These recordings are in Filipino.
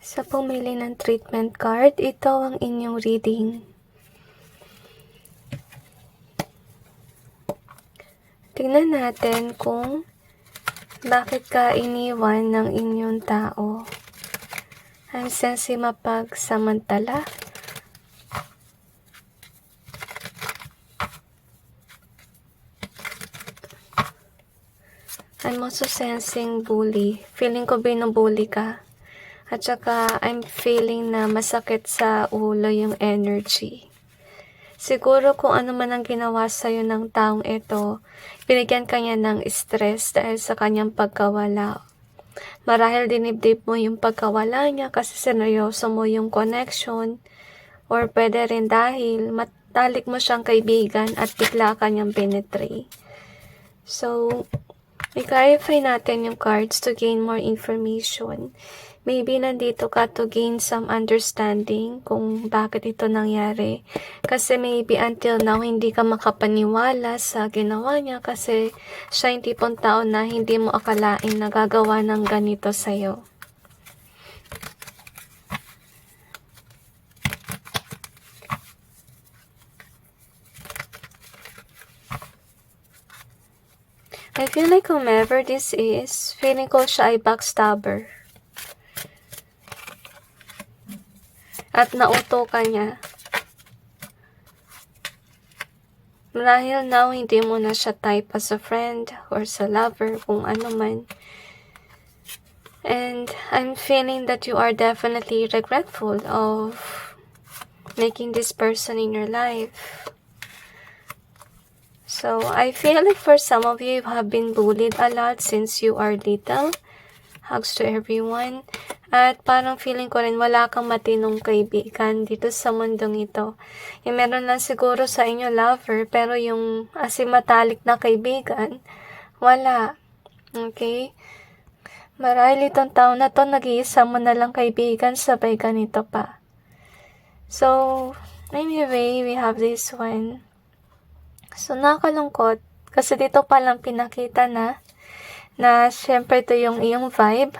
Sa pumili ng treatment card, ito ang inyong reading. Tingnan natin kung bakit ka iniwan ng inyong tao. I'm sensing mapagsamantala. I'm also sensing bully. Feeling ko binubully ka. At saka, I'm feeling na masakit sa ulo yung energy. Siguro kung ano man ang ginawa sa'yo ng taong ito, binigyan ka niya ng stress dahil sa kanyang pagkawala. Marahil dinibdib mo yung pagkawala niya kasi seryoso mo yung connection. Or pwede rin dahil matalik mo siyang kaibigan at bigla ka niyang binetray. So, i-clarify natin yung cards to gain more information. Maybe nandito ka to gain some understanding kung bakit ito nangyari. Kasi maybe until now hindi ka makapaniwala sa ginawa niya kasi siya yung tipong tao na hindi mo akalain na gagawa ng ganito sa'yo. I feel like whomever this is, feeling ko siya ay backstabber. At nauto ka niya. Marahil now, hindi mo na siya type as a friend or sa lover, kung ano man. And I'm feeling that you are definitely regretful of making this person in your life. So, I feel like for some of you have been bullied a lot since you are little. Hugs to everyone. At parang feeling ko rin wala kang matinong kaibigan dito sa mundong ito. Yung meron lang siguro sa inyo lover, pero yung asimatalik na kaibigan, wala. Okay? Marahil itong taon na to, nag-iisa mo na lang kaibigan, sabay ganito pa. So, anyway, we have this one. So, nakakalungkot. Kasi dito palang pinakita na syempre ito yung iyong vibe.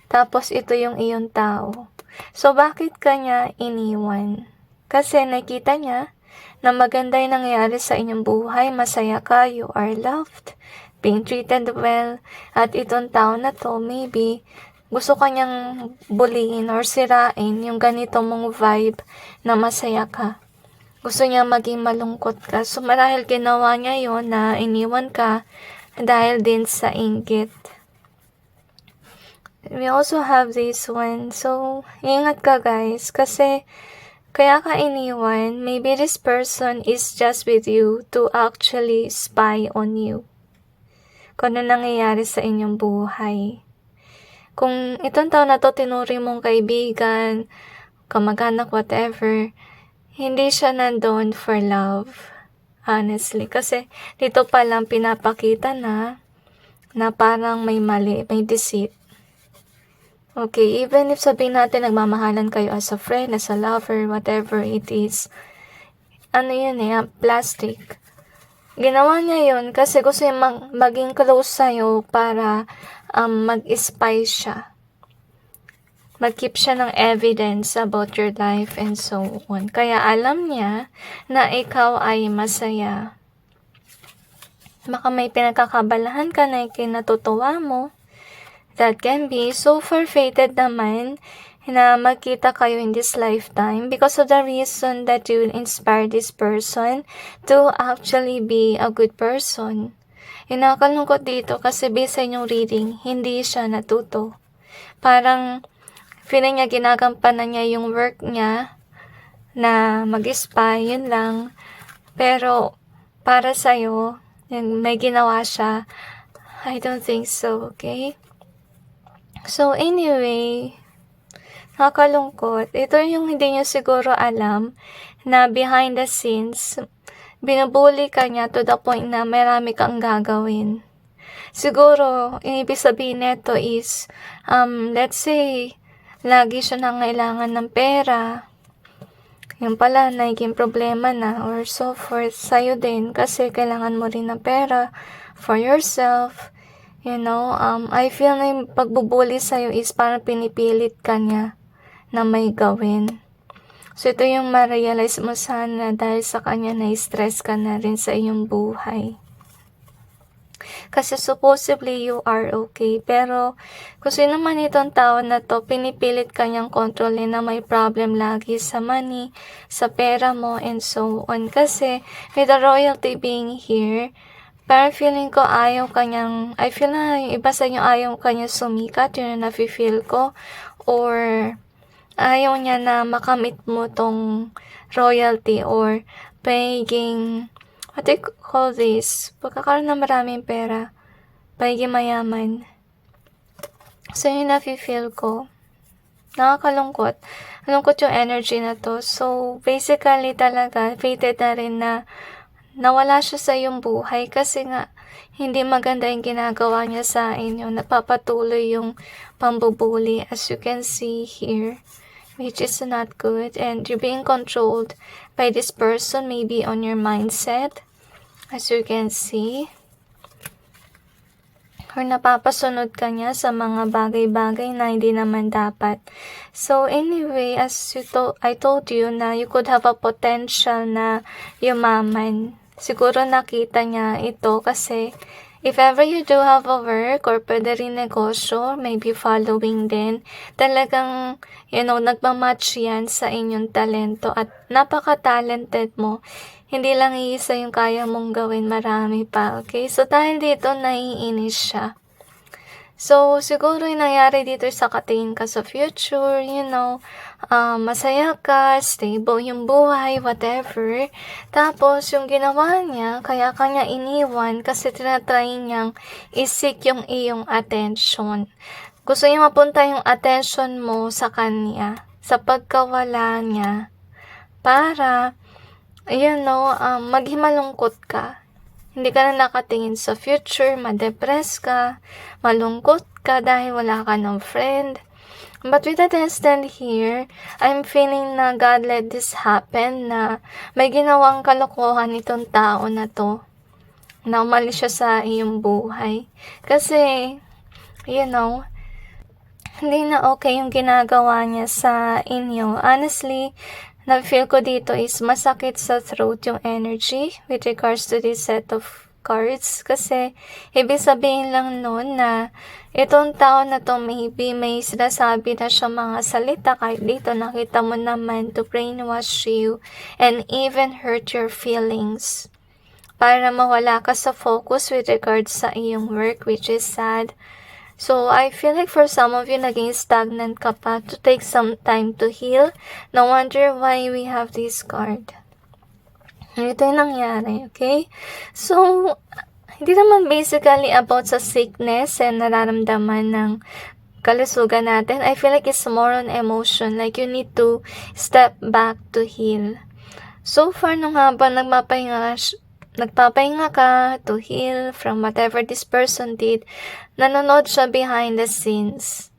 Tapos, ito yung iyong tao. So, bakit kanya iniwan? Kasi nakita niya na maganda yung nangyari sa inyong buhay. Masaya ka, you are loved, being treated well. At itong tao na to, maybe, gusto kanyang bulihin or sirain yung ganito mong vibe na masaya ka. Gusto niya maging malungkot ka. So, marahil ginawa niya yun na iniwan ka dahil din sa inggit. We also have this one. So, ingat ka guys. Kasi, kaya ka iniwan, maybe this person is just with you to actually spy on you. Kung ano nangyayari sa inyong buhay. Kung itong tao na to tinuri mong kaibigan, kamag-anak, whatever, hindi siya nandun for love. Honestly. Kasi, dito pa lang pinapakita na parang may mali, may deceit. Okay, even if sabihin natin nagmamahalan kayo as a friend, as a lover, whatever it is, ano yun plastic. Ginawa niya yun kasi gusto niya maging close sa'yo para mag-spy siya. Mag-keep siya ng evidence about your life and so on. Kaya alam niya na ikaw ay masaya. Baka may pinagkakabalahan ka na kinatutuwa mo. That can be. So far fated naman na magkita kayo in this lifetime because of the reason that you inspire this person to actually be a good person. Inakalungkot dito kasi based sa inyong reading, hindi siya natuto. Parang feeling niya ginagampanan niya yung work niya na mag-spy, yun lang. Pero para sa'yo, may ginawa siya, I don't think so, okay? So, anyway, nakakalungkot. Ito yung hindi niyo siguro alam na behind the scenes, binubuli ka niya to the point na marami kang gagawin. Siguro, ibig sabihin nito is, let's say, lagi siya nangailangan ng pera. Yung pala, naging problema na or so forth sa'yo din kasi kailangan mo rin ng pera for yourself. You know, I feel na yung pagbubuli sa'yo is parang pinipilit ka niya. na may gawin. So, ito yung ma-realize mo sana dahil sa kanya na-stress ka na rin sa iyong buhay. Kasi supposedly you are okay. Pero kung sino man itong tao na to, pinipilit kanyang kontrolin na may problem lagi sa money, sa pera mo, and so on. Kasi with the royalty being here, parang feeling ko I feel na yung iba sa inyo ayaw kanya sumikat, yun na nafe-feel ko. Or ayaw niya na makamit mo tong royalty or pagiging, what do you call this? Pagkakaroon ng maraming pera, pagiging mayaman. So, yun nafe-feel ko. Nakakalungkot. Malungkot yung energy na to. So, basically talaga, fated na rin na nawala siya sa iyong buhay kasi nga, hindi maganda yung ginagawa niya sa inyo. Napapatuloy yung pambubuli as you can see here, which is not good. And you're being controlled by this person, maybe on your mindset, as you can see. Or napapasunod ka niya sa mga bagay-bagay na hindi naman dapat. So anyway, I told you na you could have a potential na yumaman. Siguro nakita niya ito kasi if ever you do have a work or pwede rin negosyo, maybe following din, talagang, nagmamatch yan sa inyong talento at napaka-talented mo. Hindi lang iisa yung kaya mong gawin, marami pa, okay? So, dahil dito, naiinis siya. So, siguro yung nangyari dito sa katingin ka sa future, masaya ka, stable yung buhay, whatever. Tapos, yung ginawa niya, kaya kanya iniwan kasi tinatry niyang isik yung iyong attention. Gusto niya mapunta yung attention mo sa kanya, sa pagkawala niya, para, maghimalungkot ka. Hindi ka na nakatingin sa future, ma-depress ka, malungkot ka dahil wala ka ng friend. But with the destined here, I'm feeling na God let this happen, na may ginawang kalokohan itong tao na to, na umalis siya sa iyong buhay. Kasi, hindi na okay yung ginagawa niya sa inyo. Honestly, na-feel ko dito is masakit sa throat yung energy with regards to this set of cards. Kasi, ibig sabihin lang nun na itong tao na to maybe may sinasabi na siya mga salita kahit dito nakita mo naman to brainwash you and even hurt your feelings. Para mawala ka sa focus with regards sa iyong work, which is sad. So, I feel like for some of you, naging stagnant ka pa to take some time to heal. No wonder why we have this card. Ito yung nangyari, okay? So, hindi naman basically about sa sickness and nararamdaman ng kalusugan natin. I feel like it's more on emotion. Like, you need to step back to heal. So far, nung habang nagpapahinga ka to heal from whatever this person did, nanonood siya behind the scenes.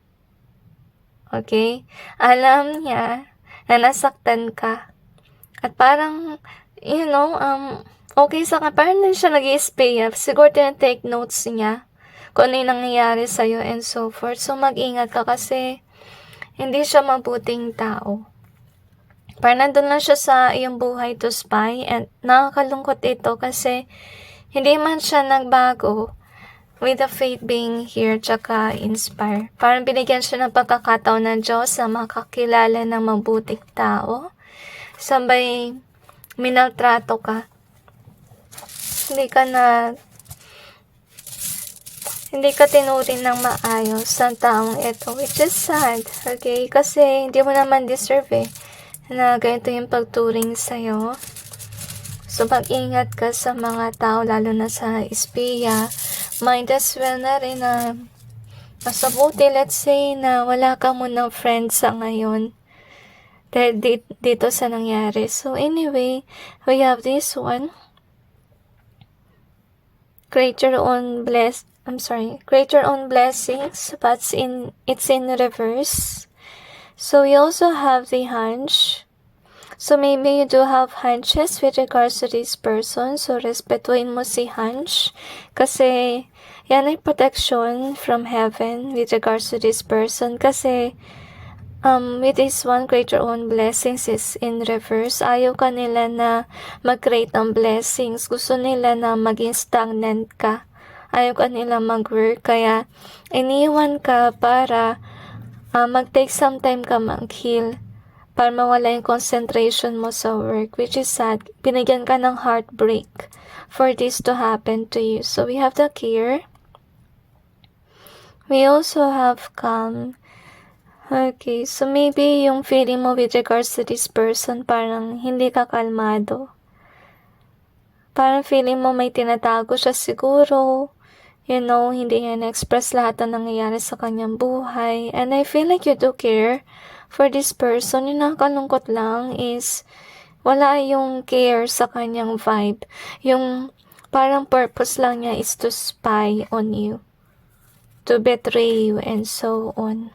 Okay? Alam niya na nasaktan ka. At parang, okay sa ka. Parang din siya nag-i-spay up. Siguro tinatake notes niya kung ano yung nangyayari sa'yo and so forth. So, mag-ingat ka kasi hindi siya mabuting tao. Parang nandun lang siya sa iyong buhay to spy and nakakalungkot ito kasi hindi man siya nagbago with the faith being here tsaka inspire. Parang binigyan siya ng pagkakataon ng Diyos na makakilala ng mabuting tao. Sabay minaltrato ka. Hindi ka tinuring ng maayos sa taong ito, which is sad. Okay? Kasi hindi mo naman deserve na ganito yung pagturing sa'yo. So, mag-ingat ka sa mga tao, lalo na sa espiya. Might as well na rin na masabuti, let's say, na wala ka munang friends sa ngayon. Dahil dito sa nangyari. So, anyway, we have this one. Create your own blessings, but it's in reverse. So, we also have the hunch. So, maybe you do have hunches with regards to this person. So, respetuhin mo si hunch. Kasi, yan ay protection from heaven with regards to this person. Kasi, with this one, create your own blessings is in reverse. Ayaw ka nila na mag-create ng blessings. Gusto nila na maging stagnant ka. Ayaw ka nila mag-work. Kaya, iniwan ka para mag-take some time ka mag-heal. Para mawala yung concentration mo sa work. Which is sad. Binigyan ka ng heartbreak for this to happen to you. So, we have the care. We also have calm. Okay, so maybe yung feeling mo with regards to this person, parang hindi ka kalmado. Parang feeling mo may tinatago siya siguro. You know, hindi niya na-express lahat ng nangyayari sa kanyang buhay. And I feel like you do care for this person. Yung nakakalungkot lang is wala yung care sa kanyang vibe. Yung parang purpose lang niya is to spy on you, to betray you, and so on.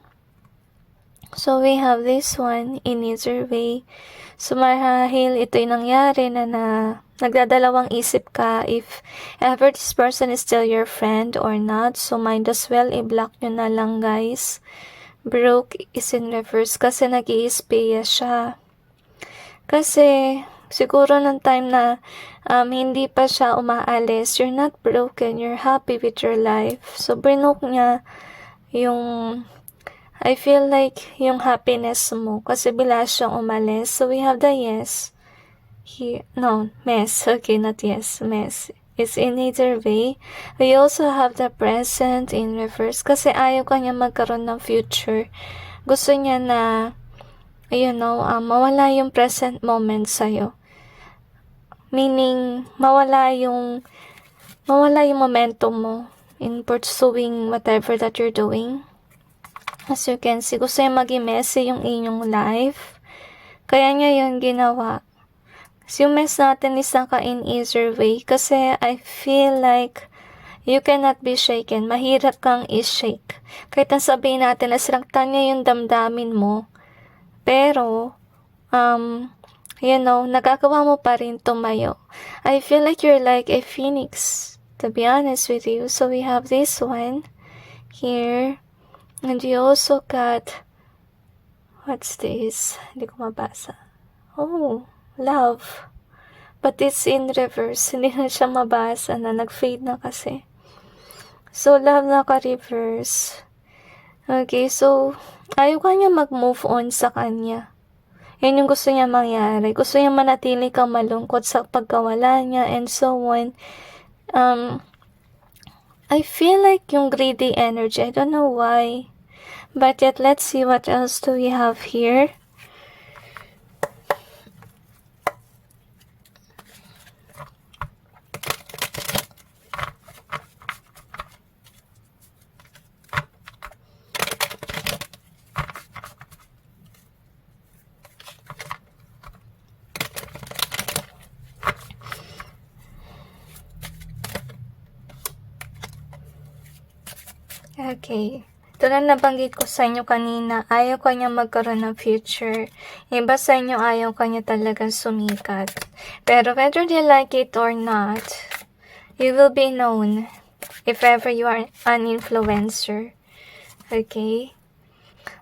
So, we have this one in either way. So, marahil ito yung nangyari na nagdadalawang isip ka if ever this person is still your friend or not. So, might as well i-block nyo na lang, guys. Broke is in reverse kasi nag-i-espia siya. Kasi, siguro ng time na hindi pa siya umaalis, you're not broken, you're happy with your life. So, brinok niya yung I feel like yung happiness mo kasi bila siyang umalis. So, we have the yes here. No, mess. Okay, not yes. Mess. It's in either way. We also have the present in reverse kasi ayaw kanya magkaroon ng future. Gusto niya na, mawala yung present moment sa'yo. Meaning, mawala yung momentum mo in pursuing whatever that you're doing. As you can see, gusto niya maging messy yung inyong life. Kaya niya yun ginawa. So, yung mess natin is naka in either way. Kasi I feel like you cannot be shaken. Mahirap kang i-shake. Kahit ang sabihin natin na sinaktan niya yung damdamin mo. Pero, nagagawa mo pa rin tumayo. I feel like you're like a phoenix, to be honest with you. So, we have this one here. And you also got, what's this? Hindi ko mabasa. Oh, love. But it's in reverse. Hindi na siya mabasa na. Nag-fade na kasi. So, love naka-reverse. Okay, so, ayaw ka niya mag-move on sa kanya. Yan yung gusto niya mangyari. Gusto niya manatili kang malungkot sa pagkawala niya and so on. I feel like yung greedy energy. I don't know why. But yet, let's see what else do we have here. Okay. Tulad nabanggit ko sa inyo kanina, ayaw ka niya magkaroon ng future. Iba sa inyo, ayaw ka niya talagang sumikat. Pero whether they like it or not, you will be known if ever you are an influencer. Okay?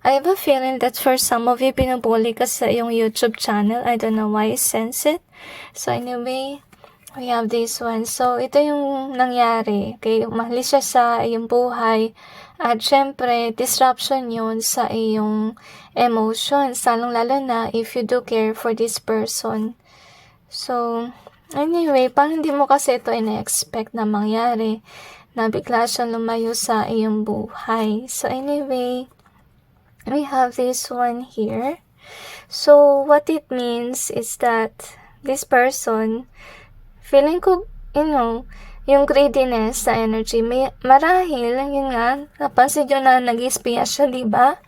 I have a feeling that for some of you, binubuli ka sa iyong YouTube channel. I don't know why I sense it. So anyway, we have this one. So, ito yung nangyari. Okay? Umalis siya sa iyong buhay. At syempre, disruption yun sa iyong emotions. Lalong-lalo na if you do care for this person. So, anyway, parang hindi mo kasi ito ina-expect na mangyari. Na bigla siyang lumayo sa iyong buhay. So, anyway, we have this one here. So, what it means is that this person, feeling ko, yung greediness sa energy, marahil, yun nga, napansin nyo na nag-espiya siya, diba?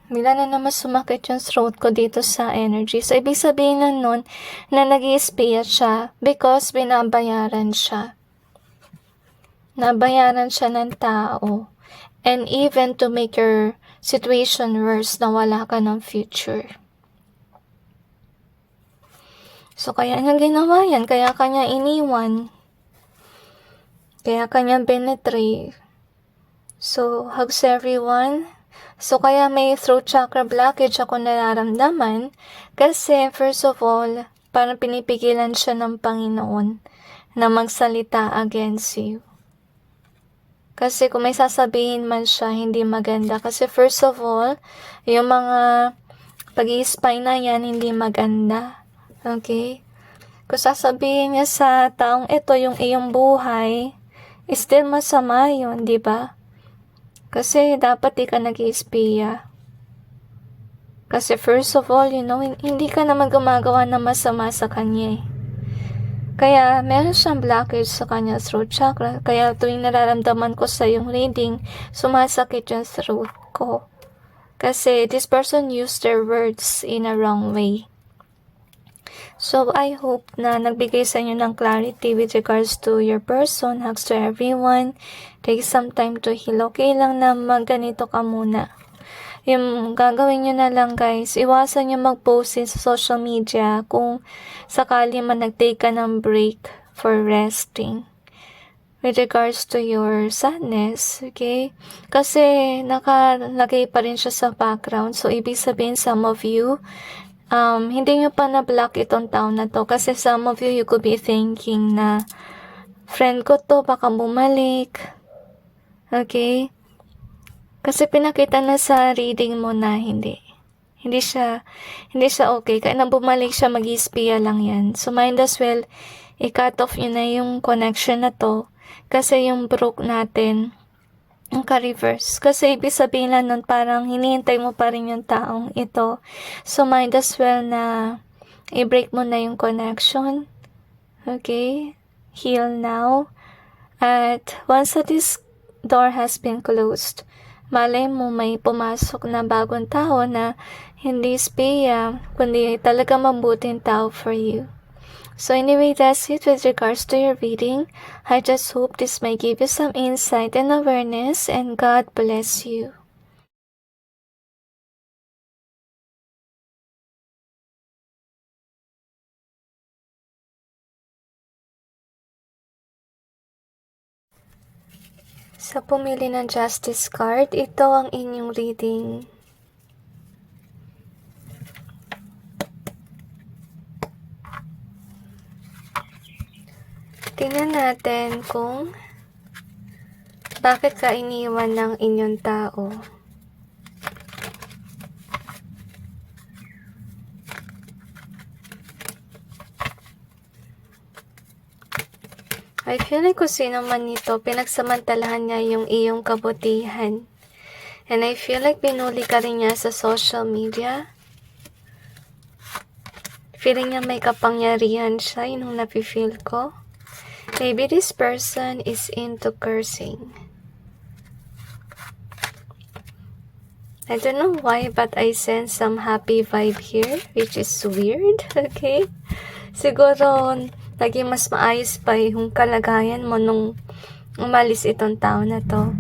Bila na naman sumakit yung throat ko dito sa energy. So, ibig sabihin nun na nag-espiya siya because binabayaran siya. Nabayaran siya ng tao. And even to make your situation worse, na wala ka ng future. So, kaya niya ginawa yan. Kaya kanya iniwan. Kaya kanya binetray. So, hugs everyone. So, kaya may throat chakra blockage ako nararamdaman kasi, first of all, parang pinipigilan siya ng Panginoon na magsalita against you. Kasi kung may sasabihin man siya, hindi maganda. Kasi first of all, yung mga pag-i-spy na yan, hindi maganda. Okay? Kung sasabihin niya sa taong ito, yung iyong buhay, still masama yun, di ba? Kasi dapat di ka nag-i-espiya. Kasi first of all, hindi ka naman gumagawa ng masama sa kanya eh. Kaya meron siyang blockage sa kanya throat chakra. Kaya tuwing nararamdaman ko sa yung reading, sumasakit yung throat ko. Kasi this person used their words in a wrong way. So, I hope na nagbigay sa inyo ng clarity with regards to your person. Hugs to everyone. Take some time to heal. Okay lang na magganito ka muna. Yung gagawin nyo na lang guys, iwasan nyo mag-post sa social media kung sakali man nag-take ka ng break for resting. With regards to your sadness, okay? Kasi nakalagay pa rin siya sa background. So, ibig sabihin some of you, hindi nyo pa na-block itong tao na to. Kasi some of you could be thinking na, friend ko to, baka bumalik. Okay? Kasi pinakita na sa reading mo na hindi. Hindi siya okay. Kaya nang bumalik siya, mag-i-espiya lang yan. So, might as well, i-cut off yun na yung connection na to. Kasi yung broke natin, ang ka-reverse. Kasi ibig sabihin lang nun, parang hinihintay mo pa rin yung taong ito. So, might as well na i-break mo na yung connection. Okay? Heal now. At once that this door has been closed, malay mo may pumasok na bagong tao na hindi espiya, kundi talaga mabuting tao for you. So anyway, that's it with regards to your reading. I just hope this may give you some insight and awareness, and God bless you. Sa pumili ng Justice card, ito ang inyong reading. Tingnan natin kung bakit ka iniwan ng inyong tao. I feel like kung sino man nito, pinagsamantalahan niya yung iyong kabutihan. And I feel like pinuli ka rin niya sa social media. Feeling niya may kapangyarihan siya, yun ang nafe-feel ko. Maybe this person is into cursing. I don't know why, but I sense some happy vibe here, which is weird, okay? Siguro, naging mas maayos pa yung kalagayan mo nung umalis itong tao na to.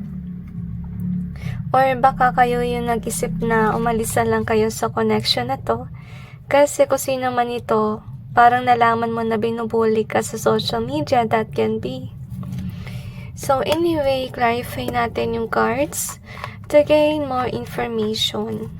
Or baka kayo yung nag-isip na umalis na lang kayo sa connection na to. Kasi kung sino man ito, parang nalaman mo na binubuli ka sa social media, that can be. So anyway, clarify natin yung cards to gain more information.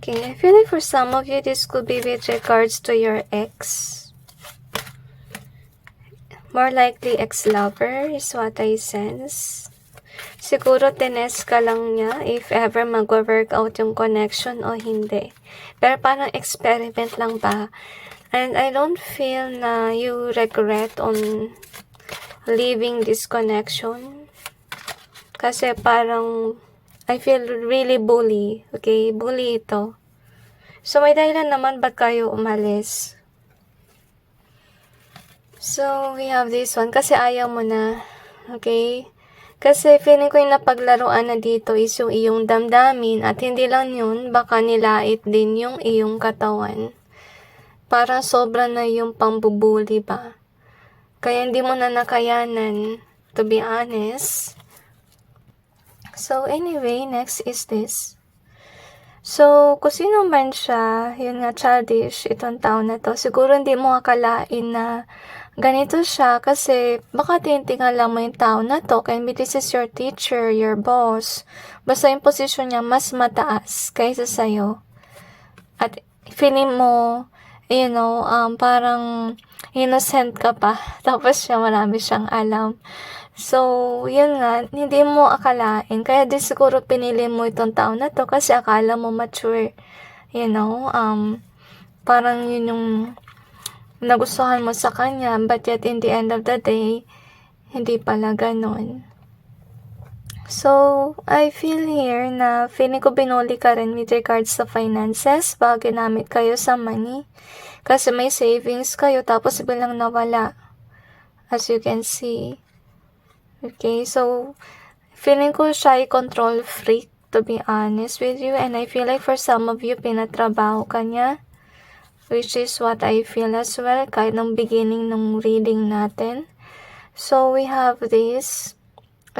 Okay, I feel like for some of you, this could be with regards to your ex. More likely ex-lover is what I sense. Siguro tinest ka lang niya if ever mag-work out yung connection o hindi. Pero parang experiment lang ba? And I don't feel na you regret on leaving this connection. Kasi parang I feel really bully. Okay? Bully ito. So, may dahilan naman ba't kayo umalis. So, we have this one. Kasi ayaw mo na. Okay? Kasi feeling ko yung napaglaruan na dito is yung iyong damdamin. At hindi lang yun, baka nilait din yung iyong katawan. Parang sobra na yung pambubuli ba? Kaya hindi mo na nakayanan, to be honest. So, anyway, next is this. So, kung sino man siya, yun nga, childish, itong tao na to, siguro hindi mo akalain na ganito siya kasi baka tinitingnan lang mo yung tao na to, kaya this is your teacher, your boss. Basta yung posisyon niya mas mataas kaysa sa'yo. At feeling mo, parang innocent ka pa. Tapos siya, marami siyang alam. So, yun nga, hindi mo akalain. Kaya di siguro pinili mo itong tao na to kasi akala mo mature. Parang yun yung nagustuhan mo sa kanya. But yet, in the end of the day, hindi pala ganun. So, I feel here na feeling ko binuli ka rin with regards sa finances pag ginamit kayo sa money. Kasi may savings kayo tapos bilang nawala. As you can see. Okay, so feeling ko siya ay control freak, to be honest with you. And I feel like for some of you, pinatrabaho ka niya. Which is what I feel as well, kahit nung beginning ng reading natin. So, we have this.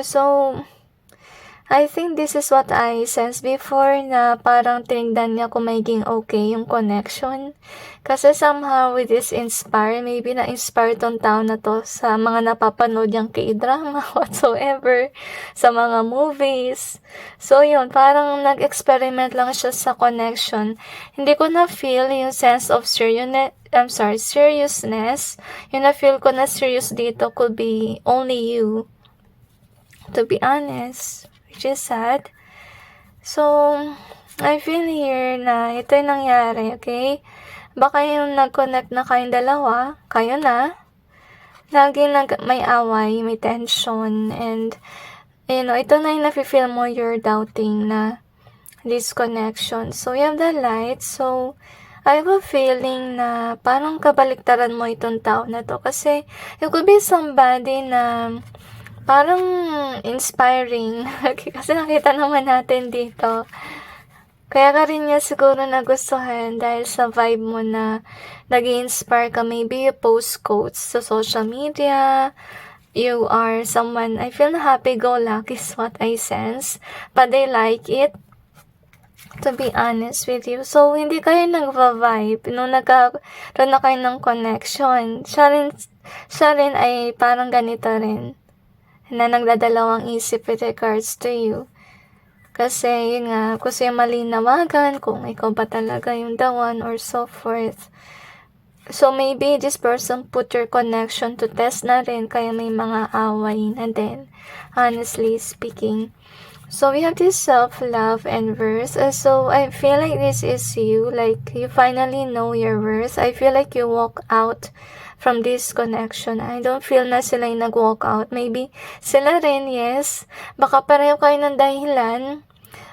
So, I think this is what I sensed before na parang tinignan niya kung magiging okay yung connection. Kasi somehow with this inspire, maybe na-inspire tong tao na to sa mga napapanood niyang K-drama whatsoever, sa mga movies. So yun, parang nag-experiment lang siya sa connection. Hindi ko na-feel yung sense of seriousness. Yung na-feel ko na serious dito could be only you. To be honest. Which is sad. So, I feel here na ito yung nangyari, okay? Baka yung nag-connect na kayong dalawa, kayo na. Lagi may away, may tension, and, ito na yung nafe-feel mo, you're doubting na this connection. So, you have the light. So, I have a feeling na parang kabaliktaran mo itong tao na to. Kasi, it could be somebody na parang inspiring. Kasi nakita naman natin dito. Kaya ka rin niya siguro nagustuhan dahil sa vibe mo na nag-inspire ka. Maybe you post quotes sa social media. You are someone, I feel na happy-go-lucky is what I sense. But they like it. To be honest with you. So, hindi kayo nagva-vibe. Nung nagkaroon na kayo ng connection, siya rin ay parang ganito rin. Na nagdadalawang isip with regards to you. Kasi, yun nga, gusto yung malinawagan kung ikaw ba talaga yung the one or so forth. So, maybe this person put your connection to test na rin, kaya may mga away na din, honestly speaking. So, we have this self-love and worth. So, I feel like this is you. Like, you finally know your worth. I feel like you walk out from this connection. I don't feel na sila yung nag-walk out. Maybe sila rin, yes. Baka pareho kayo ng dahilan.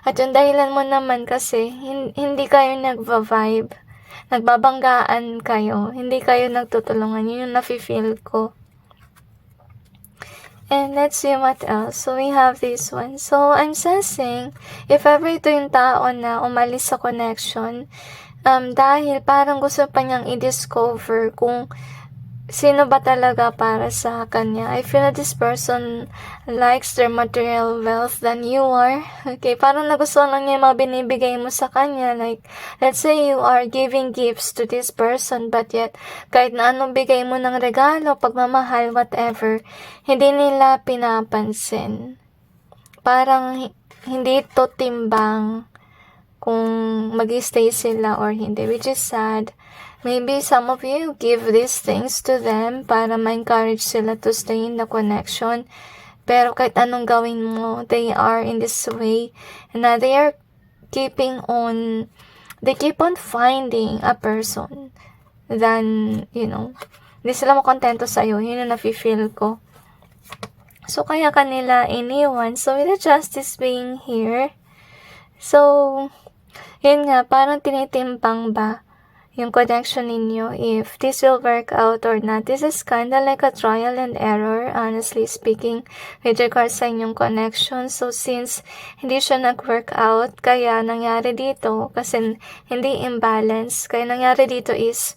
At yung dahilan mo naman kasi, hindi kayo nagva-vibe. Nagbabanggaan kayo. Hindi kayo nagtutulungan. Yun yung nafe-feel ko. And let's see what else. So, we have this one. So, I'm sensing, if ever ito yung tao na umalis sa connection, dahil parang gusto pa niyang i-discover kung sino ba talaga para sa kanya. I feel that this person likes their material wealth than you are. Okay, parang nagustuhan lang niya yung mga binibigay mo sa kanya. Like, let's say you are giving gifts to this person, but yet, kahit na anong bigay mo ng regalo, pagmamahal, whatever, hindi nila pinapansin. Parang hindi to timbang kung mag-stay sila or hindi, which is sad. Maybe some of you give these things to them para ma-encourage sila to stay in the connection. Pero kahit anong gawin mo, they are in this way. Na they are they keep on finding a person than, hindi sila makontento sa'yo. Yun yung nafe-feel ko. So, kaya kanila iniwan. So, with the justice being here, so, yun nga, parang tinitimbang ba yung connection ninyo, if this will work out or not. This is kinda like a trial and error, honestly speaking, with regards sa inyong connection. So, since hindi siya nag-work out, kaya nangyari dito, kasi hindi imbalance, kaya nangyari dito is,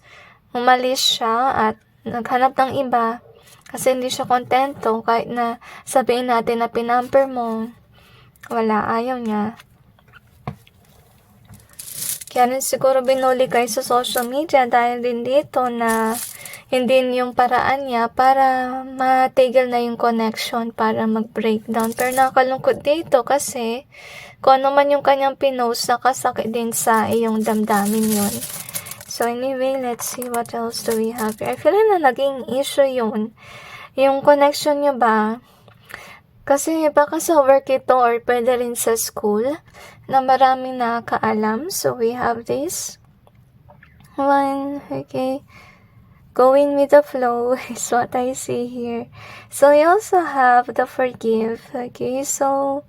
umalis siya at naghanap ng iba, kasi hindi siya kontento, kahit na sabihin natin na pinamper mo, Wala, ayaw niya. Kaya rin siguro binuli kayo sa social media dahil din dito na hindi yung paraan niya para matigil na yung connection, para mag-breakdown. Pero nakakalungkot dito kasi kung ano man yung kanyang pinost, nakasakit din sa iyong damdamin yun. So anyway, let's see what else do we have here. I feel na naging issue yun. Yung connection niya ba? Kasi baka sa work ito or pwede rin sa school na maraming nakakaalam. So we have this one, okay. Going with the flow is what I see here. So you also have the forgive, okay. So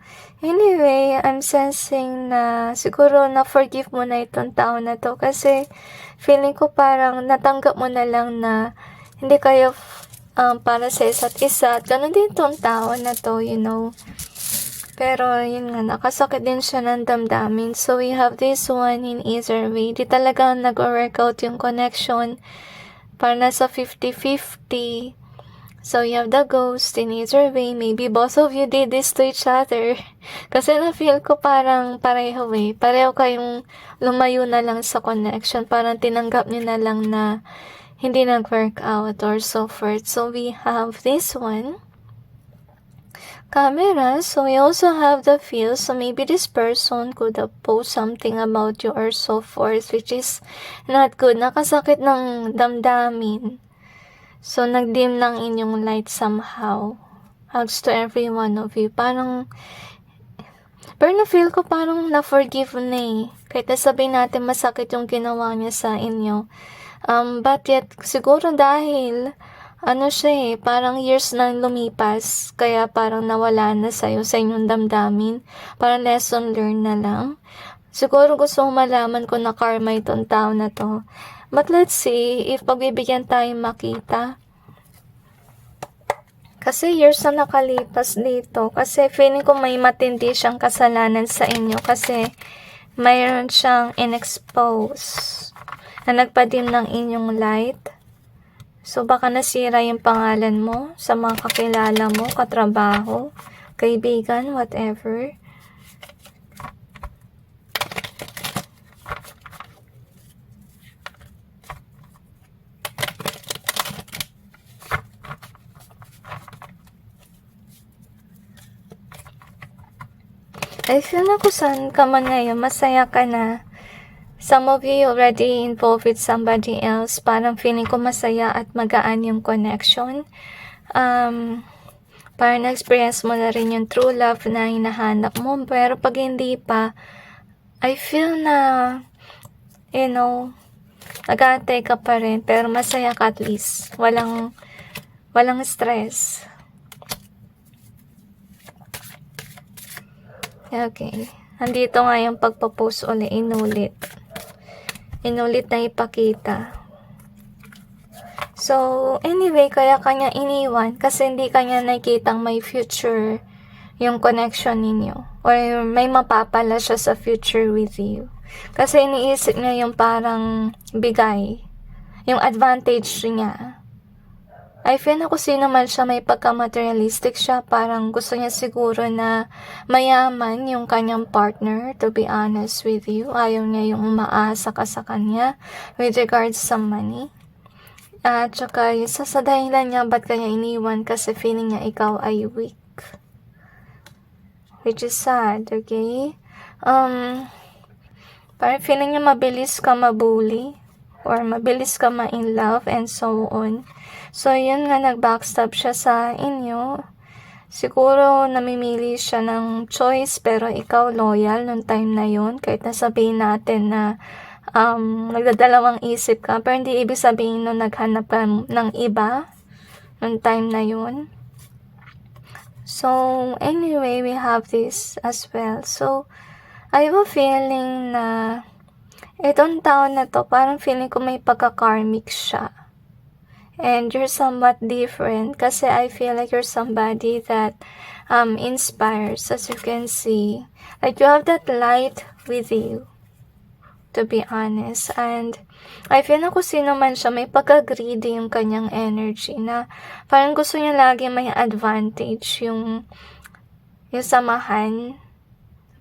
anyway, I'm sensing na siguro na-forgive mo na itong tao na to kasi feeling ko parang natanggap mo na lang na hindi kayo para sa isa't isa. At ganun din itong tao na to, you know. Pero, yun nga, nakasakit din siya ng damdamin. So, we have this one in either way. Di talaga nag-workout yung connection. Para nasa 50-50. So, you have the ghost in either way. Maybe both of you did this to each other. Kasi na-feel ko parang pareho eh. Pareho kayong lumayo na lang sa connection. Parang tinanggap niyo na lang na hindi nag-work out or so forth. So, we have this one. Camera. So, we also have the feel. So, maybe this person could have posted something about you or so forth, which is not good. Nakasakit ng damdamin. So, nag-dim lang inyong light somehow. Hugs to every one of you. Parang, pero na-feel ko parang na-forgive na eh. Kahit nasabihin natin masakit yung ginawa niya sa inyo. But yet, siguro dahil, siya eh, parang years na lumipas, kaya parang nawala na sa'yo, sa inyong damdamin. Parang lesson learned na lang. Siguro gusto mong malaman kung na karma itong tao na to. But let's see, if pagbibigyan tayo makita. Kasi years na nakalipas dito. Kasi feeling ko may matindi siyang kasalanan sa inyo. Kasi mayroon siyang inexpose na nagpadim ng inyong light. So, baka nasira yung pangalan mo sa mga kakilala mo, katrabaho, kaibigan, whatever. I feel na kung saan ka man ngayon, masaya ka na. Some of you already involved with somebody else. Parang feeling ko masaya at magaan yung connection. Parang na-experience mo na rin yung true love na hinahanap mo. Pero pag hindi pa, I feel na, you know, nag-aantay ka pa rin. Pero masaya ka at least. Walang stress. Okay. Andito nga yung pagpapost ulit, inulit na ipakita. So, anyway, kaya kanya iniwan kasi hindi kanya nakikitang may future yung connection ninyo. Or may mapapala siya sa future with you. Kasi iniisip niya yung parang bigay. Yung advantage niya. I feel na kung sino man siya, may pagka-materialistic siya. Parang gusto niya siguro na mayaman yung kanyang partner, to be honest with you. Ayaw niya yung umaasa ka sa kanya with regards sa money. At saka, yung sasadahilan niya, ba't kanya iniwan? Kasi feeling niya ikaw ay weak. Which is sad, okay? Parang feeling niya mabilis ka mabully. Or mabilis ka ma-in love and so on. So, yun nga, nag-backstab siya sa inyo. Siguro, namimili siya ng choice, pero ikaw loyal nung time na yun. Kahit nasabihin natin na nagdadalawang isip ka, pero hindi ibig sabihin nung naghanap ka ng iba nung time na yun. So, anyway, we have this as well. So, I have a feeling na itong taon na to, parang feeling ko may pagka-karmic siya. And you're somewhat different kasi I feel like you're somebody that inspires, as you can see. Like you have that light with you, to be honest. And I feel na kung sino man siya, may pagka-greedy yung kanyang energy na parang gusto niya lagi may advantage yung samahan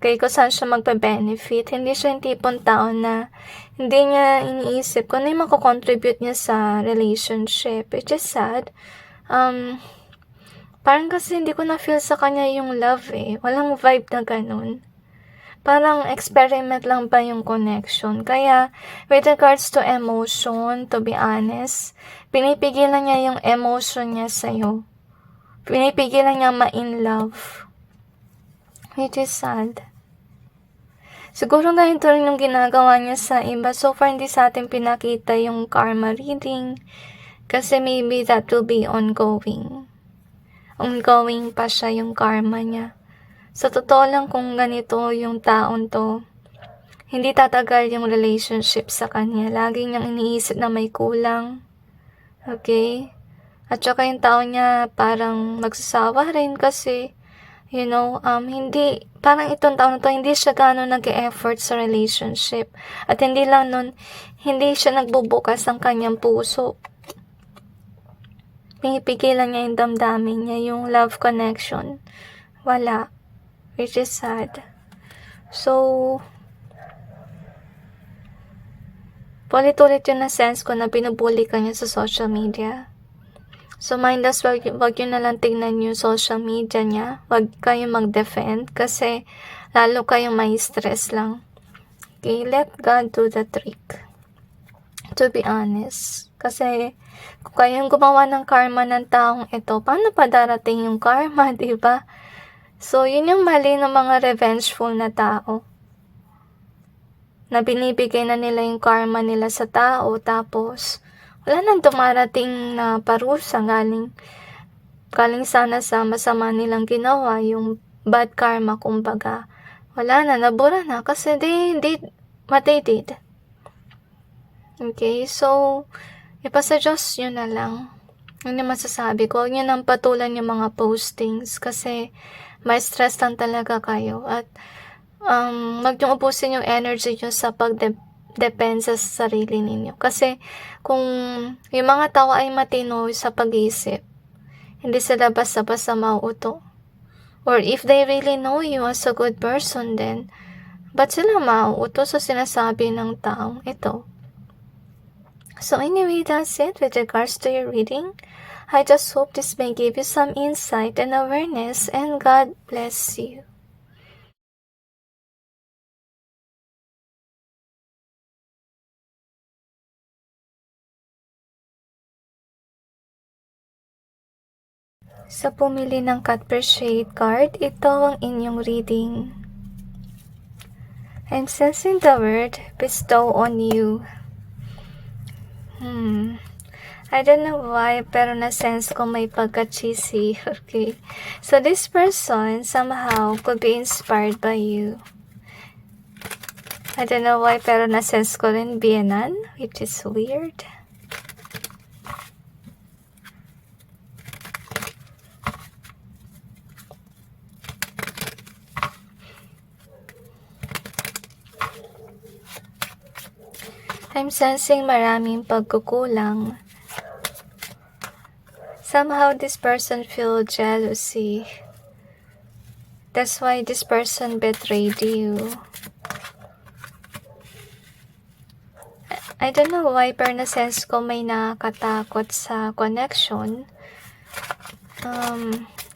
Okay, kung saan siya magpa-benefit. Hindi siya yung tipong tao na hindi niya iniisip kung ano yung mako-contribute niya sa relationship, which is sad. Parang kasi hindi ko na-feel sa kanya yung love eh. Walang vibe na ganun. Parang experiment lang ba yung connection. Kaya, with regards to emotion, to be honest, pinipigilan niya yung emotion niya sa'yo. Pinipigilan niya ma-in love. Which is sad. Siguro dahil ito rin yung ginagawa niya sa iba. So far, hindi sa atin pinakita yung karma reading. Kasi maybe that will be ongoing. Ongoing pa siya yung karma niya. Sa totoo lang kung ganito yung taon to, hindi tatagal yung relationship sa kanya. Lagi niyang iniisip na may kulang. Okay? At saka yung tao niya parang magsasawa rin kasi, hindi, parang itong taon na to, hindi siya gano'n nag-e-effort sa relationship. At hindi lang nun, hindi siya nagbubukas ng kanyang puso. Pinipigilan niya yung damdamin niya, yung love connection. Wala. Which is sad. So, ulit-ulit yun na sense ko na binubuli ka niya sa social media. So, mindless, wag yun na lang tignan yung social media niya. Wag kayong mag-defend kasi lalo kayong may stress lang. Okay, let God do the trick. To be honest. Kasi, kung kayong gumawa ng karma ng taong ito, paano pa darating yung karma, diba? So, yun yung mali ng mga revengeful na tao. Na binibigay na nila yung karma nila sa tao, tapos, wala nang dumarating na parusa galing sana sa masama nilang ginawa, yung bad karma, kumbaga. Wala na, nabura na, kasi what they did. Okay, so, ipasa Diyos yun na lang. Yun yung masasabi ko. Huwag nyo nang patulan yung mga postings kasi may stress lang talaga kayo. At wag nyo ubusin yung energy nyo sa pagdepensa sa sarili ninyo. Kasi kung yung mga tao ay matino sa pag-iisip, hindi sila basta-basta mauuto. Or if they really know you as a good person, then ba't sila mauuto sa sinasabi ng taong ito? So anyway, that's it with regards to your reading. I just hope this may give you some insight and awareness, and God bless you. Sa pumili ng Cut Per Shade card, ito ang inyong reading. I'm sensing the word bestow on you. I don't know why, pero na-sense ko may pagka-cheesy. Okay. So, this person somehow could be inspired by you. I don't know why, pero na-sense ko rin biyenan, which is weird. I'm sensing maraming pagkukulang. Somehow this person feel jealousy. That's why this person betrayed you. I don't know why, pero na-sense ko may nakakatakot sa connection.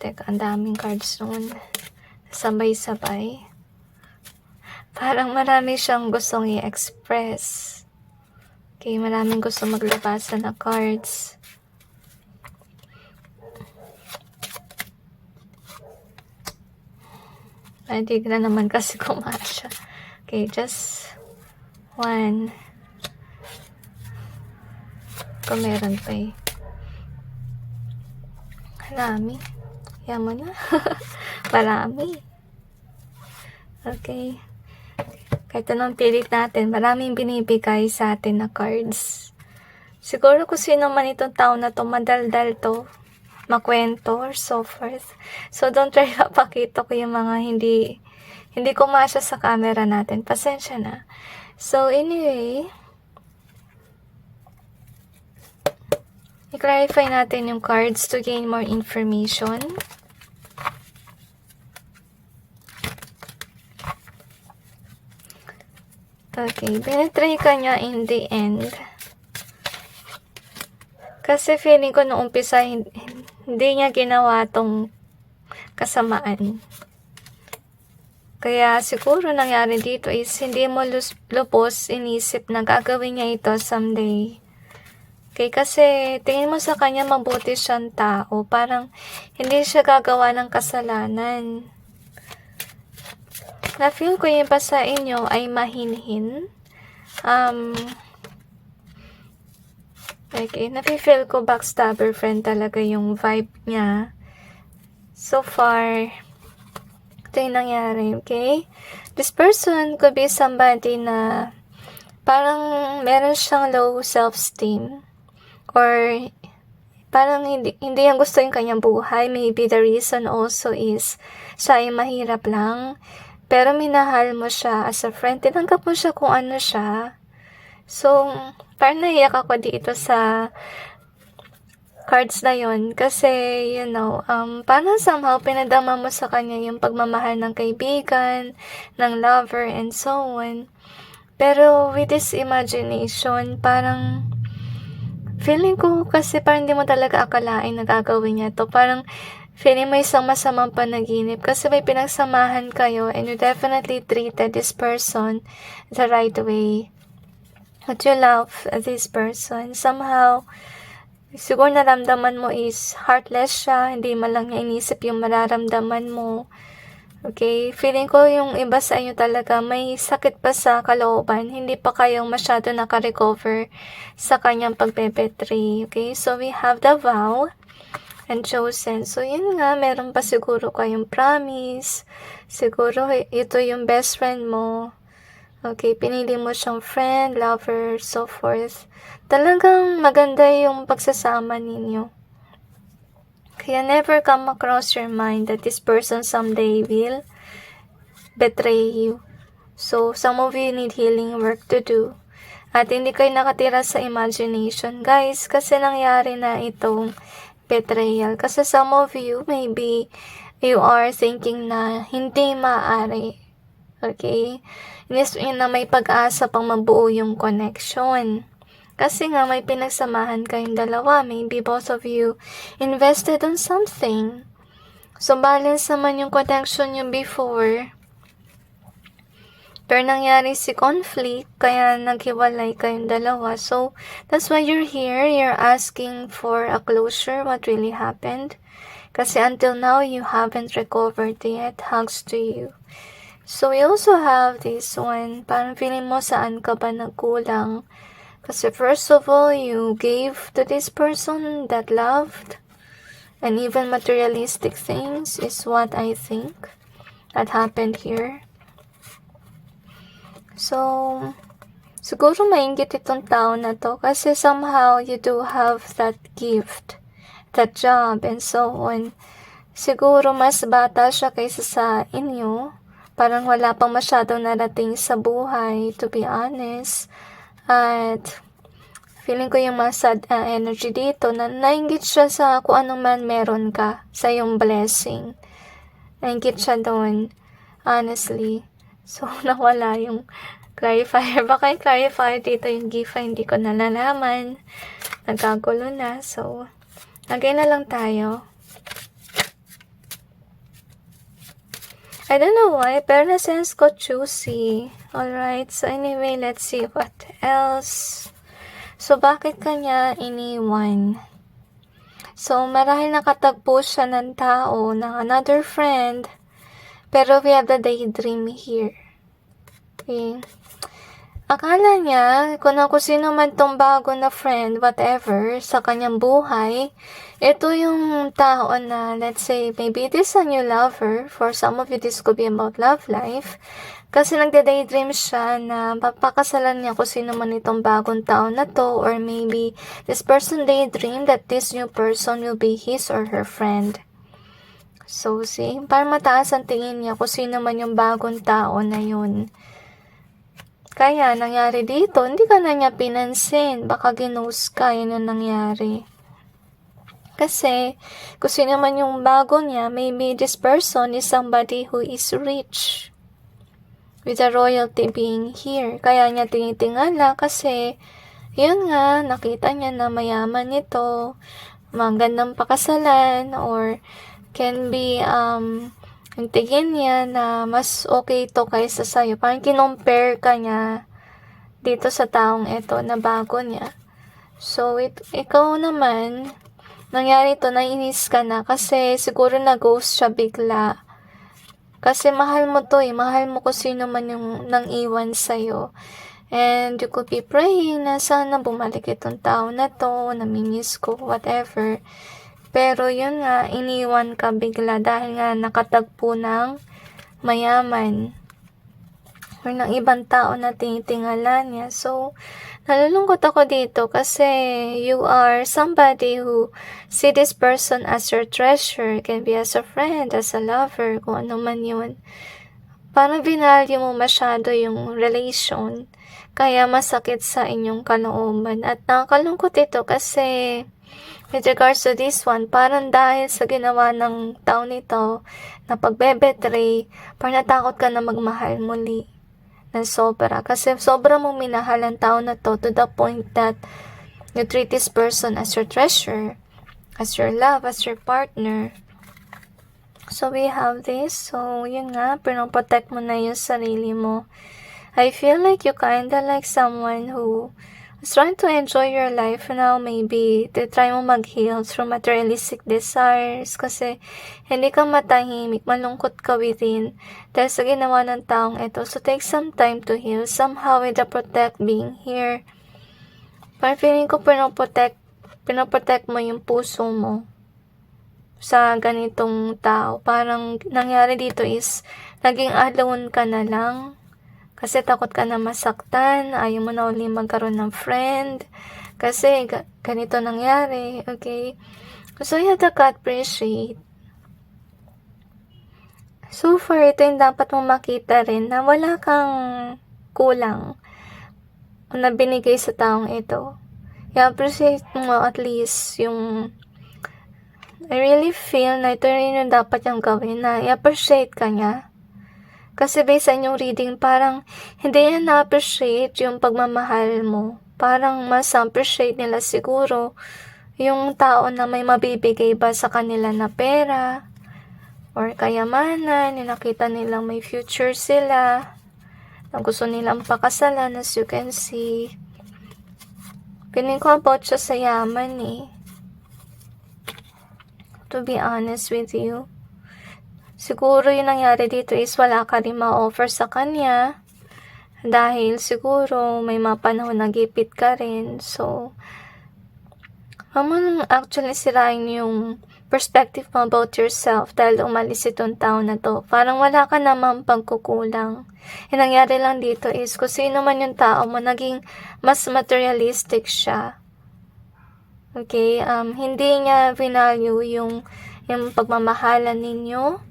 Teka, ang daming cards noon. Sabay-sabay. Parang marami siyang gustong i-express. Okay, maraming gusto maglabasan na cards. Ay, di na naman kasi kumasya. Okay, just one. Kung meron pa eh. Marami. Yaman na. Marami. Okay. Kahit anong pilit natin, maraming binibigay sa atin na cards. Siguro kung sino man itong tao na to, madaldal to, makwento, or so forth. So, don't try na pakita ko yung mga hindi kumasya sa camera natin. Pasensya na. So, anyway, i-clarify natin yung cards to gain more information. Okay, binetray ka niya in the end. Kasi feeling ko noong umpisa, hindi niya ginawa tong kasamaan. Kaya siguro nangyari dito is hindi mo lupos inisip na gagawin niya ito someday. Okay, kasi tingin mo sa kanya mabuti siyang tao. Parang hindi siya gagawa ng kasalanan. Na-feel ko yung pa sa inyo ay mahinhin. Okay, na-feel ko backstabber friend talaga yung vibe niya. So far, ito yung nangyari, okay? This person could be somebody na parang meron siyang low self-esteem. Or parang hindi yung gusto yung kanyang buhay. Maybe the reason also is siya ay mahirap lang. Pero minahal mo siya as a friend. Tinanggap mo siya kung ano siya. So, parang naiyak ako dito sa cards na yon. Kasi, parang somehow pinadama mo sa kanya yung pagmamahal ng kaibigan, ng lover, and so on. Pero with this imagination, parang feeling ko kasi parang hindi mo talaga akalain na gagawin niya to. Parang feeling mo isang masamang panaginip kasi may pinagsamahan kayo and you definitely treated this person the right way. But you love this person. Somehow, siguro naramdaman mo is heartless siya. Hindi man lang niya inisip yung mararamdaman mo. Okay? Feeling ko yung iba sa inyo talaga may sakit pa sa kalooban. Hindi pa kayong masyado nakarecover sa kanyang pagbe-betray. Okay? So, we have the vow and chosen. So, yun nga, meron pa siguro kayong promise. Siguro, ito yung best friend mo. Okay, pinili mo siyang friend, lover, so forth. Talagang maganda yung pagsasama ninyo. Kaya never come across your mind that this person someday will betray you. So, some of you need healing work to do. At hindi kayo nakatira sa imagination, guys, kasi nangyari na itong betrayal. Kasi some of you, maybe, you are thinking na hindi maaari. Okay? Inis na may pag-asa pang mabuo yung connection. Kasi nga, may pinagsamahan kayong dalawa. Maybe both of you invested on something. So, balance naman yung connection nyo before. Pero nangyari si conflict, kaya naghiwalay kayong dalawa. So, that's why you're here. You're asking for a closure, what really happened. Kasi until now, you haven't recovered yet. Hugs to you. So, we also have this one. Parang feeling mo saan ka ba nagkulang. Kasi first of all, you gave to this person that loved. And even materialistic things is what I think that happened here. So, siguro mainggit itong tao na to kasi somehow you do have that gift, that job, and so on. Siguro mas bata siya kaysa sa inyo. Parang wala pang masyadong narating sa buhay, to be honest. At feeling ko yung mas energy dito na nainggit siya sa kung anong man meron ka sa yung blessing. Nainggit siya doon, honestly. So, nawala yung clarifier. Baka yung clarifier dito yung gift, hindi ko nalalaman. Nagkagulo na. So, lagay na lang tayo. I don't know why, pero na-sense ko choosy. Alright, so anyway, let's see what else. So, bakit kanya iniwan? So, marahil nakatagpo siya ng tao, ng another friend, pero we have the daydream here. Okay. Akala niya, kung sino man tong bago na friend, whatever, sa kanyang buhay, ito yung tao na, let's say, maybe it is a new lover. For some of you, this could be about love life. Kasi nagde-daydream siya na papakasalan niya kung sino man itong bagong tao na to, or maybe this person daydream that this new person will be his or her friend. So, see, parang mataas ang tingin niya kung sino man yung bagong tao na yun. Kaya, nangyari dito, hindi ka na niya pinansin. Baka ginose ka, yun yung nangyari. Kasi, kung sino man yung bago niya, maybe this person is somebody who is rich. with the royalty being here. Kaya niya tinitingala kasi, yun nga, nakita niya na mayaman ito, magandang pakasalan, or can be, ang tingin niya na mas okay ito kaysa sa'yo. Parang kinompare ka niya dito sa taong ito na bago niya. So, ikaw naman, nangyari ito, nainis ka na kasi siguro na-ghost siya bigla. Kasi mahal mo to mahal mo kung sino man yung nang iwan sa'yo. And you could be praying na sana bumalik itong tao na to, namimiss ko, whatever. Pero yun nga, iniwan ka bigla dahil nga nakatagpo ng mayaman or ng ibang tao na tinitingala niya. So, nalulungkot ako dito kasi you are somebody who see this person as your treasure. It can be as a friend, as a lover, kung ano man yun. Parang binalyo mo masyado yung relation, kaya masakit sa inyong kalooban. At nakakalungkot ito kasi with regards to this one, parang dahil sa ginawa ng tao nito na pagbebetray, parang natakot ka na magmahal muli ng sobra. Kasi sobra mong minahal ang tao na to the point that you treat this person as your treasure, as your love, as your partner. So we have this. So yun nga, pinoprotect mo na yung sarili mo. I feel like you kinda like someone who is trying to enjoy your life now. Maybe try mo mag-heal through materialistic desires kasi hindi ka matahimik, malungkot ka within dahil sa ginawa ng taong ito. So take some time to heal somehow with the protect being here. Parang feeling ko pinoprotect mo yung puso mo sa ganitong tao. Parang nangyari dito is naging alone ka na lang. Kasi takot ka na masaktan, ayaw mo na uli magkaroon ng friend. Kasi ganito nangyari, okay? So you have to appreciate. So far, ito yung dapat mong makita rin na wala kang kulang na binigay sa taong ito. I-appreciate mo at least yung I really feel na ito rin yung dapat yung gawin na i-appreciate ka niya. Kasi based sa inyong reading, parang hindi niya na-appreciate yung pagmamahal mo. Parang mas appreciate nila siguro yung tao na may mabibigay ba sa kanila na pera or kayamanan, yung nakita nilang may future sila, na gusto nilang pakasalan, as you can see. Piling ko about siya sa yaman to be honest with you. Siguro yung nangyari dito is wala ka rin ma-offer sa kanya dahil siguro may mga panahon na gipit ka rin. So, mo actually sirain yung perspective mo about yourself dahil umalis itong tao na to. Parang wala ka namang pagkukulang. Yung nangyari lang dito is kung sino man yung tao mo, naging mas materialistic siya. Okay? Hindi niya value yung pagmamahalan ninyo.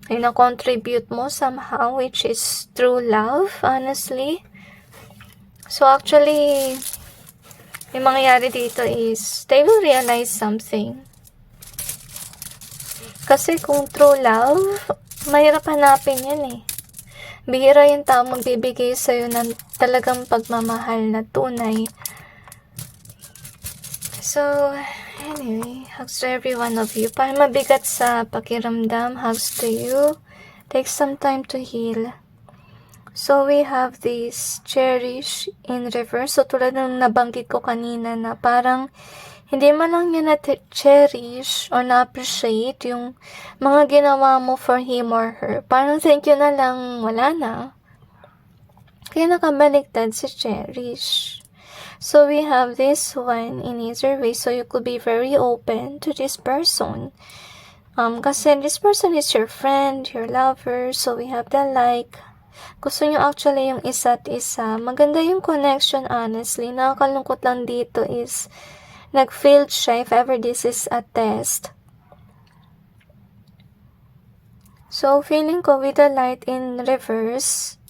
Ay na-contribute mo somehow, which is true love, honestly. So actually, yung mangyayari dito is, they will realize something. Kasi kung true love, mahirap hanapin yan Bihira yung tao magbibigay sa'yo ng talagang pagmamahal na tunay. So, anyway, hugs to every one of you. Para mabigat sa pakiramdam, hugs to you. Take some time to heal. So, we have this cherish in reverse. So, tulad ng nabanggit ko kanina na parang hindi man lang niya na-cherish or na-appreciate yung mga ginawa mo for him or her. Parang thank you na lang, wala na. Kaya nakabaliktad si cherish. So we have this one in either way. So you could be very open to this person. Kasi this person is your friend, your lover. So we have the like. Gusto nyo actually yung isa't isa. Maganda yung connection, honestly. Nakakalungkot lang dito is nag-failed siya if ever this is a test. So feeling ko with the light in reverse,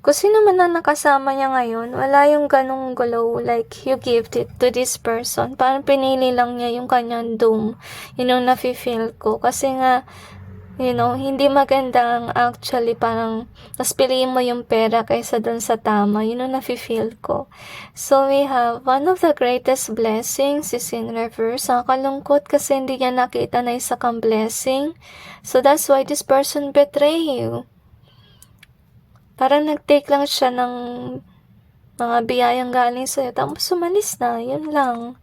kung sino man ang nakasama niya ngayon, wala yung ganong glow like you give it to this person. Parang pinili lang niya yung kanyang doom. Yun yung nafe-feel ko. Kasi nga, Hindi magandang actually parang mas piliin mo yung pera kaysa dun sa tama. Yun ang nafe-feel ko. So, we have one of the greatest blessings is in reverse. Ang kalungkot kasi hindi niya nakita na isa kang blessing. So, that's why this person betray you. Parang nag-take lang siya ng mga biyayang galing sa'yo. Tapos umalis na. Yun lang.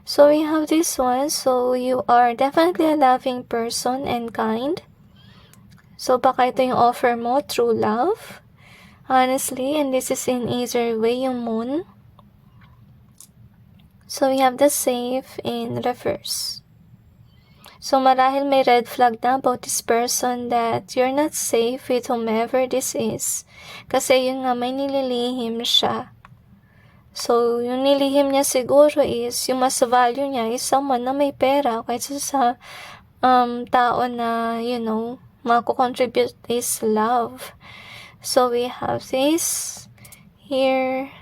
So, we have this one. So, you are definitely a loving person and kind. So, baka ito yung offer mo, true love. Honestly, and this is in either way yung moon. So, we have the safe in reverse. So, marahil may red flag na about this person that you're not safe with whomever this is. Kasi yun nga, may nililihim siya. So, yung nilihim niya siguro is, yung mas value niya is someone na may pera kaysa sa tao na, mako-contribute is love. So, we have this here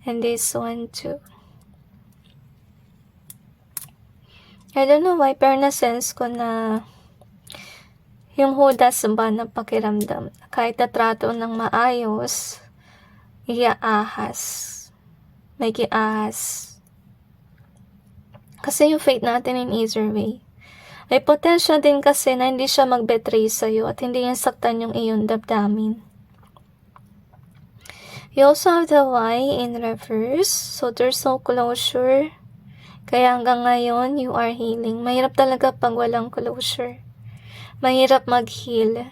and this one too. I don't know why, pero na-sense ko na yung hudas ba na pakiramdam. Kahit natrato ng maayos, iaahas. May kiahas. Kasi yung fate natin in either way. May potential din kasi na hindi siya mag-betray sa'yo at hindi niya saktan yung iyong damdamin. You also have the Y in reverse. So, there's no closure. Kaya hanggang ngayon, you are healing. Mahirap talaga pag walang closure. Mahirap mag-heal.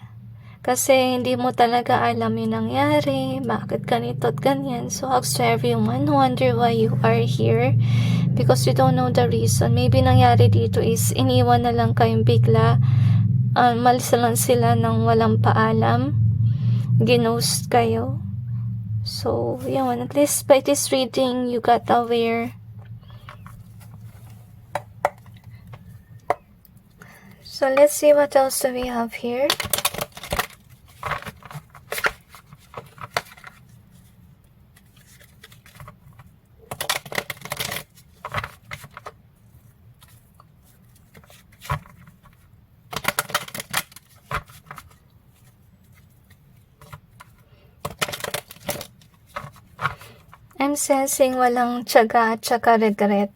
Kasi hindi mo talaga alam yung nangyari, bakit ganito at ganyan. So, hugs to everyone who wonder why you are here. Because you don't know the reason. Maybe nangyari dito is iniwan na lang kayong bigla. Malis lang sila nang walang paalam. Ginost kayo. So, yun. At least by this reading, you got aware. So, let's see what else do we have here. I'm sensing walang tiyaga at saka regret.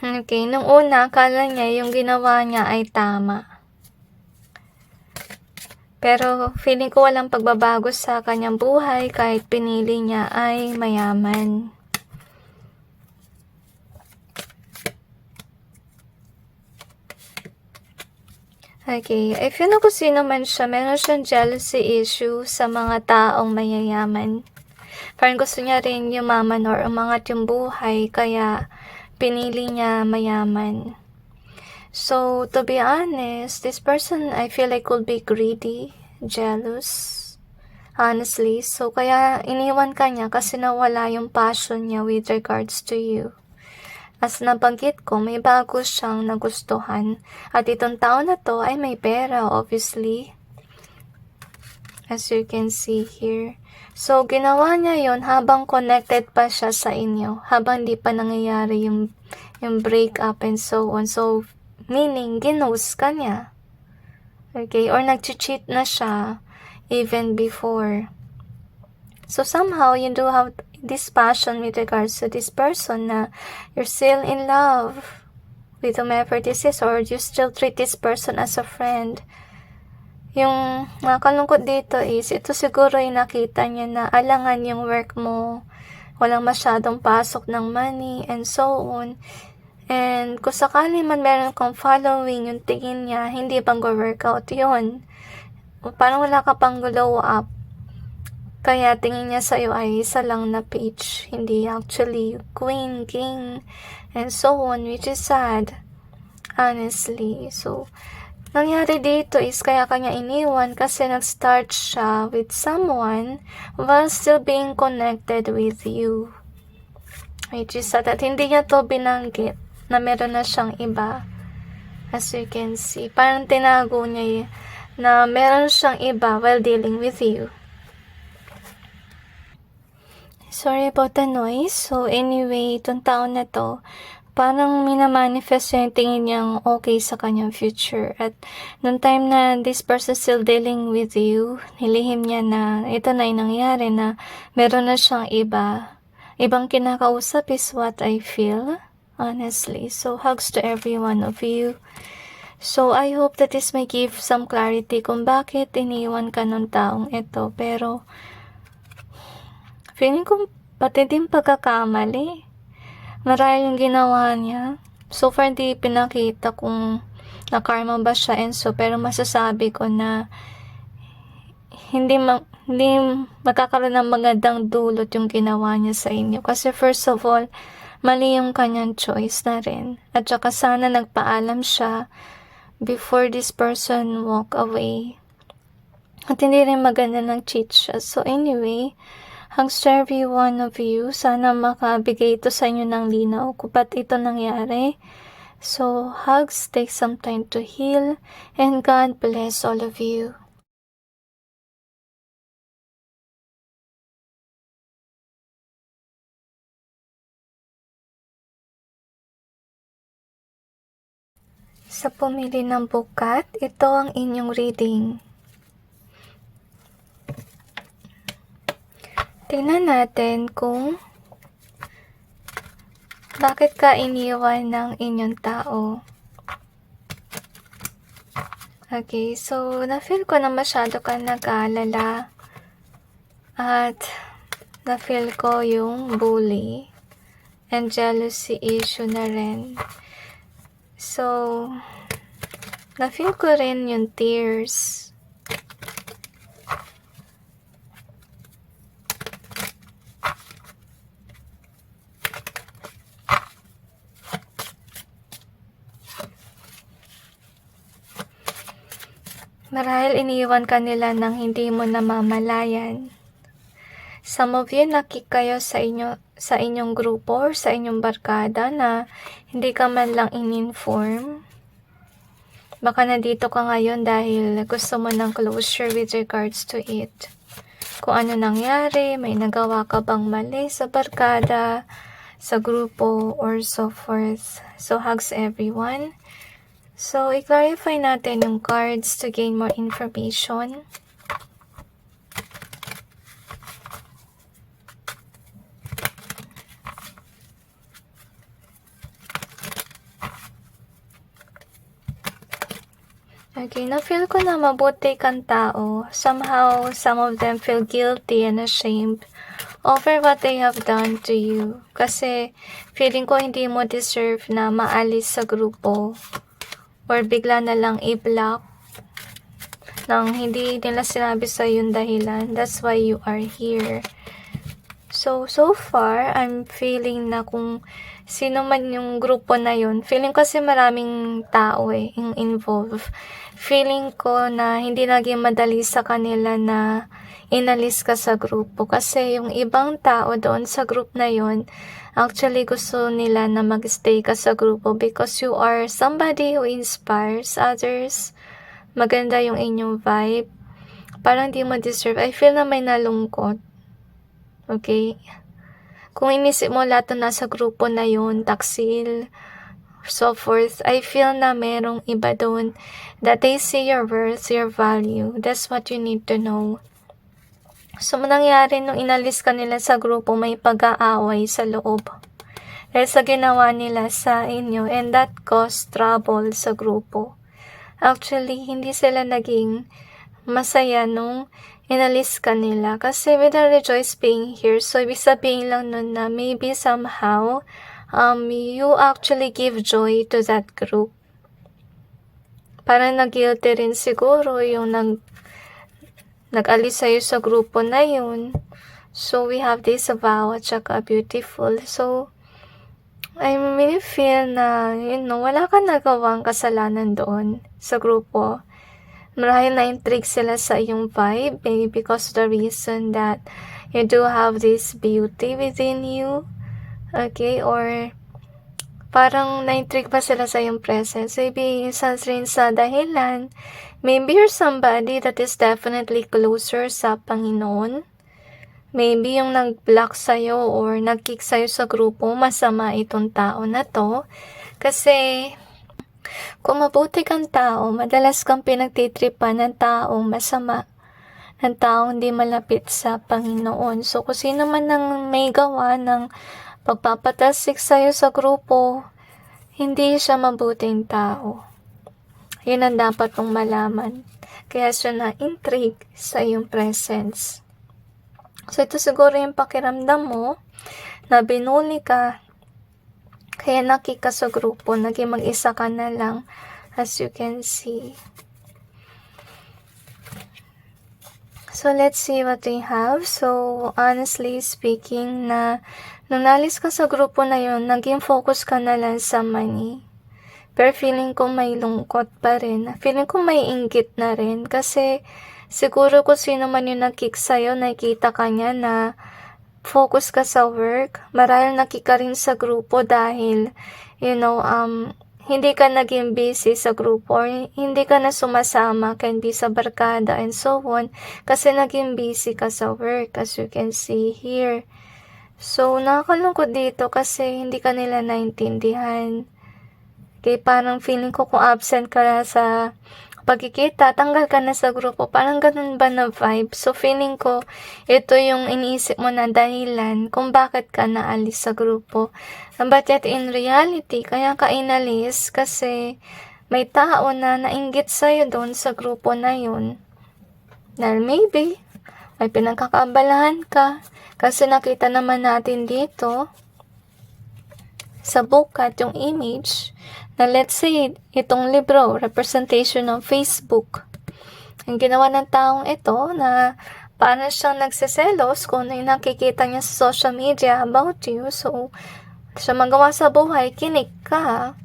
Okay, nung una, akala niya yung ginawa niya ay tama. Pero feeling ko walang pagbabago sa kanyang buhay kahit pinili niya ay mayaman. Okay, I feel na kung sino man siya, meron siyang jealousy issue sa mga taong mayayaman. Parang gusto niya rin yumaman or umangat yung buhay, kaya pinili niya mayaman. So, to be honest, this person, I feel like could be greedy, jealous, honestly. So, kaya iniwan ka niya kasi nawala yung passion niya with regards to you. As nabanggit ko, may bago siyang nagustuhan. At itong tao na to ay may pera, obviously. As you can see here. So, ginawa niya yon habang connected pa siya sa inyo. Habang di pa nangyayari yung break up and so on. So, meaning, ginost ka niya. Okay? Or nag-cheat na siya even before. So, somehow, you do have this passion with regards to this person na you're still in love with whomever this is, or you still treat this person as a friend. Yung nakakalungkot dito is, ito siguro yung nakita niya na alangan yung work mo, walang masyadong pasok ng money, and so on. And kung sakali man meron kang following, yung tingin niya, hindi pang go-workout yun. Parang wala ka pang glow up. Kaya tingin niya sa'yo ay isa lang na page, hindi actually queen, king, and so on, which is sad, honestly. So, nangyari dito is kaya kanya iniwan kasi nag-start siya with someone while still being connected with you. Which is sad, at hindi niya to binanggit na meron na siyang iba. As you can see, parang tinago niya na meron siyang iba while dealing with you. Sorry about the noise. So anyway, itong taon na to, parang minamanifest yung tingin niyang okay sa kanyang future. At nung time na this person still dealing with you, nilihim niya na ito na yung nangyari, na meron na siyang iba. Ibang kinakausap is what I feel, honestly. So hugs to every one of you. So I hope that this may give some clarity kung bakit iniwan ka ng taong ito. Pero feeling ko pati din pagkakamali. Marahil yung ginawa niya. So far, di pinakita kung na-karma ba siya and so, pero masasabi ko na hindi magkakaroon ng magandang dulot yung ginawa niya sa inyo. Kasi first of all, mali yung kanyang choice na rin. At saka sana nagpaalam siya before this person walk away. At hindi rin maganda nag-cheat siya. So anyway, hugs to every one of you. Sana makabigay ito sa inyo ng linaw kung ba't ito nangyari. So, hugs, take some time to heal, and God bless all of you. Sa pumili ng bukat, ito ang inyong reading. Tingnan natin kung bakit ka iniwan ng inyong tao. Okay, so na-feel ko na masyado ka nag-aalala at na-feel ko yung bully and jealousy issue na rin. So, na-feel ko rin yung tears. Marahil iniwan ka nila nang hindi mo namamalayan. Some of you nakik kayo sa inyong grupo or sa inyong barkada na hindi ka man lang in-inform. Baka nandito ka ngayon dahil gusto mo ng closure with regards to it. Kung ano nangyari, may nagawa ka bang mali sa barkada, sa grupo, or so forth. So hugs everyone. So, i-clarify natin yung cards to gain more information. Okay, na-feel ko na mabuti kang tao. Somehow, some of them feel guilty and ashamed over what they have done to you. Kasi, feeling ko hindi mo deserve na maalis sa grupo. Or bigla na lang i-block nang hindi nila sinabi sa yung dahilan. That's why you are here. So far, I'm feeling na kung sino man yung grupo na yun, feeling kasi maraming tao yung involved. Feeling ko na hindi naging madali sa kanila na inalis ka sa grupo. Kasi yung ibang tao doon sa group na yun, actually gusto nila na mag-stay ka sa grupo because you are somebody who inspires others. Maganda yung inyong vibe. Parang di mo deserve. I feel na may nalungkot. Okay? Kung inisip mo lahat na nasa grupo na yun, taksil, so forth, I feel na merong iba doon that they see your worth, your value. That's what you need to know. So, nangyari nung inalis ka nila sa grupo, may pag-aaway sa loob. Dahil sa ginawa nila sa inyo, and that caused trouble sa grupo. Actually, hindi sila naging masaya nung inalis ka nila. Kasi we don't rejoice being here. So, ibig sabihin lang nun na maybe somehow, you actually give joy to that group. Parang nag-guilty rin siguro yung nag-alis sa'yo sa grupo na yun. So, we have this vow at saka beautiful. So, I really feel na, wala kang nagawang kasalanan doon sa grupo. Marahil na-intrigue sila sa iyong vibe, maybe because of the reason that you do have this beauty within you. Okay, or parang na-intrigue pa sila sa iyong presence. Maybe isa rin sa dahilan, maybe you're somebody that is definitely closer sa Panginoon. maybe yung nag-block sa'yo or nag-kick sa'yo sa grupo, masama itong tao na to. Kasi kung mabuti kang tao, madalas kang pinagtitripan ng taong masama, ng taong hindi malapit sa Panginoon. So kung sino man ang may gawa ng pagpapatasik sa'yo sa grupo, hindi siya mabuting tao. Yun ang dapat mong malaman. Kaya siya na-intrigue sa iyong presence. So, ito siguro yung pakiramdam mo na binuli ka, kaya naki ka sa grupo, naging mag-isa ka na lang, as you can see. So, let's see what we have. So, honestly speaking, nung nalis ka sa grupo na yun, naging focus ka na lang sa money. Pero feeling ko may lungkot pa rin. Feeling ko may inggit na rin. Kasi siguro kung sino man yung nag-kick sa'yo, nakikita ka niya na focus ka sa work. Marahil nag-kick ka rin sa grupo dahil, hindi ka naging busy sa grupo or hindi ka na sumasama, can be sa barkada and so on. Kasi naging busy ka sa work, as you can see here. So, nakakalungkot dito kasi hindi ka nila naintindihan. Okay, parang feeling ko kung absent ka na sa pagkikita, tanggal ka na sa grupo. Parang ganun ba na vibe? So, feeling ko, ito yung iniisip mo na dahilan kung bakit ka naalis sa grupo. But yet, in reality, kaya ka inalis kasi may tao na nainggit sa'yo doon sa grupo na yun. Dahil maybe, may pinagkakaabalahan ka. Kasi nakita naman natin dito, sa bukat, yung image, na let's say, itong libro, representation ng Facebook. Ang ginawa ng taong ito na parang siyang nagsiselos kung ano yung nakikita niya sa social media about you. So, siya magawa sa buhay, kinig ka.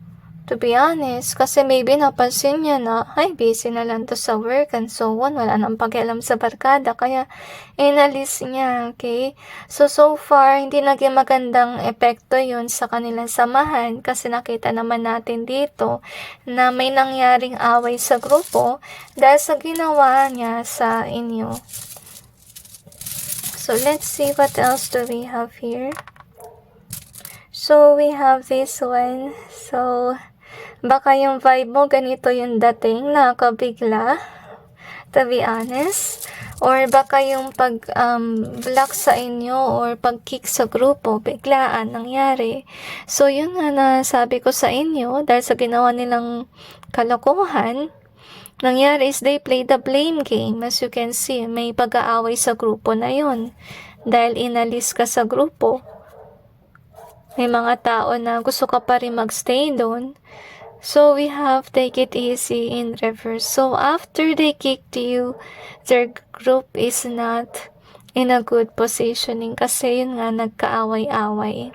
To be honest, kasi maybe napansin niya na, ay, busy na lang to sa work and so on. Wala nang pakialam sa barkada. Kaya, inalis niya, okay? So far, hindi naging magandang epekto yun sa kanilang samahan kasi nakita naman natin dito na may nangyaring away sa grupo dahil sa ginawa niya sa inyo. So, let's see what else do we have here. So, we have this one. So, baka yung vibe mo, ganito yung dating, nakabigla, to be honest. Or baka yung pag-block sa inyo or pag-kick sa grupo, biglaan nangyari. So, yun nga na sabi ko sa inyo, dahil sa ginawa nilang kalokohan, nangyari is they play the blame game. As you can see, may pag-aaway sa grupo na yun. Dahil inalis ka sa grupo, may mga tao na gusto ka pa rin magstay doon. So, we have take it easy in reverse. So, after they kicked you, their group is not in a good positioning kasi yun nga, nagkaaway-away.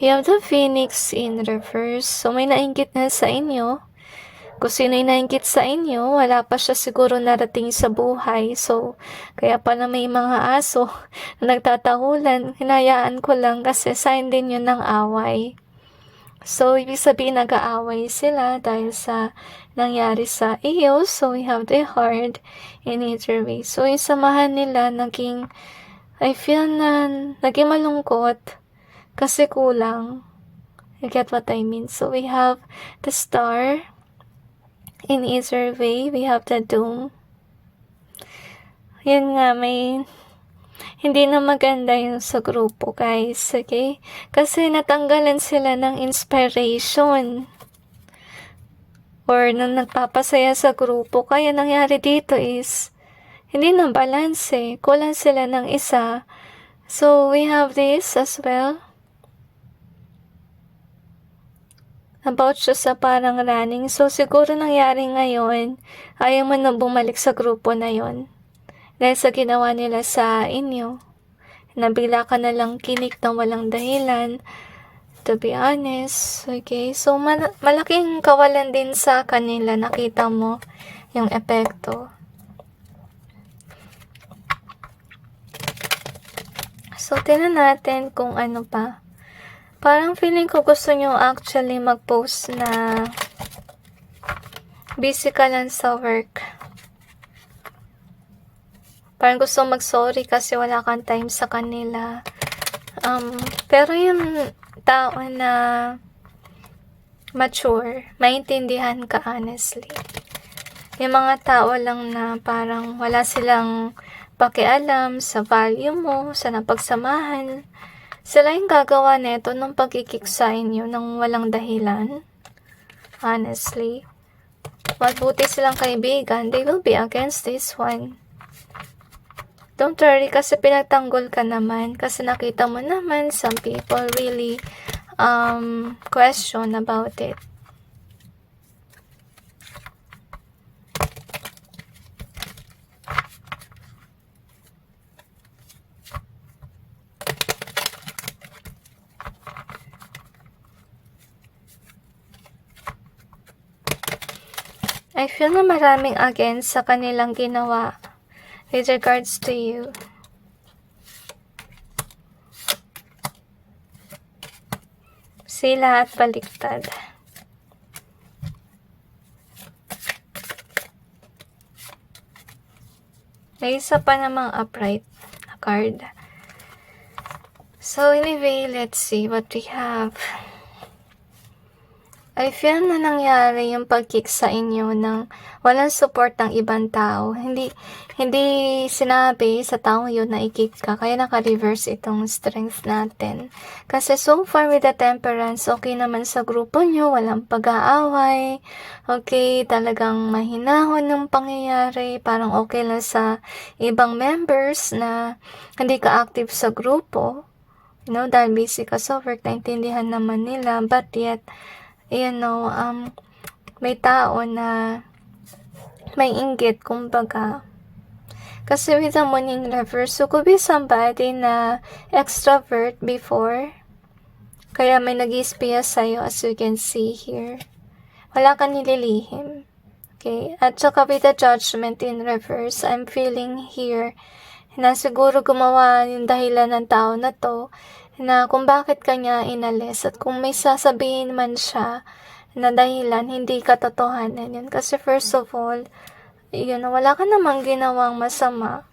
We have the Phoenix in reverse. So, may nainggit na sa inyo. Kung sino yung nainggit sa inyo, wala pa siya siguro narating sa buhay. So, kaya pala may mga aso na nagtatahulan. Hinayaan ko lang kasi sign din yun ng away. So, ibig sabihin nag-aaway sila dahil sa nangyari sa iyo. So, we have the Heart in either way. So, yung samahan nila I feel na naging malungkot kasi kulang. You get what I mean? So, we have the Star in either way. We have the Doom. Yun nga, hindi na maganda yung sa grupo, guys. Okay? Kasi natanggalan sila ng inspiration. Or nung nagpapasaya sa grupo. Kaya nangyari dito is, hindi na balance eh. Kulang sila ng isa. So, we have this as well. About siya sa parang running. So, siguro nangyari ngayon, ayaw mo na bumalik sa grupo na yon. Dahil sa ginawa nila sa inyo, nabigla ka na lang kinik na walang dahilan, to be honest, okay? So, malaking kawalan din sa kanila, nakita mo yung epekto. So, tingnan natin kung ano pa. Parang feeling ko gusto nyo actually mag-post na busy ka lang sa work. Parang gusto mag-sorry kasi wala kang time sa kanila. Pero yung tao na mature, maintindihan ka honestly. Yung mga tao lang na parang wala silang pakialam sa value mo, sa napagsamahan, sila yung gagawa neto ng pagkikik sa inyo ng walang dahilan. Honestly. Mabuti silang kaibigan, they will be against this one. Don't worry kasi pinagtanggol ka naman. Kasi nakita mo naman, some people really question about it. I feel na maraming against sa kanilang ginawa with regards to you. Sila at baliktad. May isa pa namang upright na card. So anyway, let's see what we have. I feel na nangyari yung pag-kick sa inyo ng walang support ng ibang tao. Hindi sinabi sa taong yun na i-kick ka, kaya naka-reverse itong strength natin. Kasi so far with the temperance, okay naman sa grupo nyo, walang pag-aaway, okay, talagang mahinahon ng pangyayari, parang okay lang sa ibang members na hindi ka active sa grupo, dahil busy ka sa work, naintindihan naman nila, but yet, may tao na may inggit, kumbaga. Kasi with the moon in reverse, so could be somebody na extrovert before. Kaya may nag-ispiya sa'yo, as you can see here. Wala kang nililihim. Okay? At saka with the judgment in reverse, I'm feeling here na siguro gumawa yung dahilan ng tao na to, na kung bakit kanya inalis, at kung may sasabihin man siya na dahilan, hindi katotohanan yun. Kasi first of all, wala ka namang ginawang masama.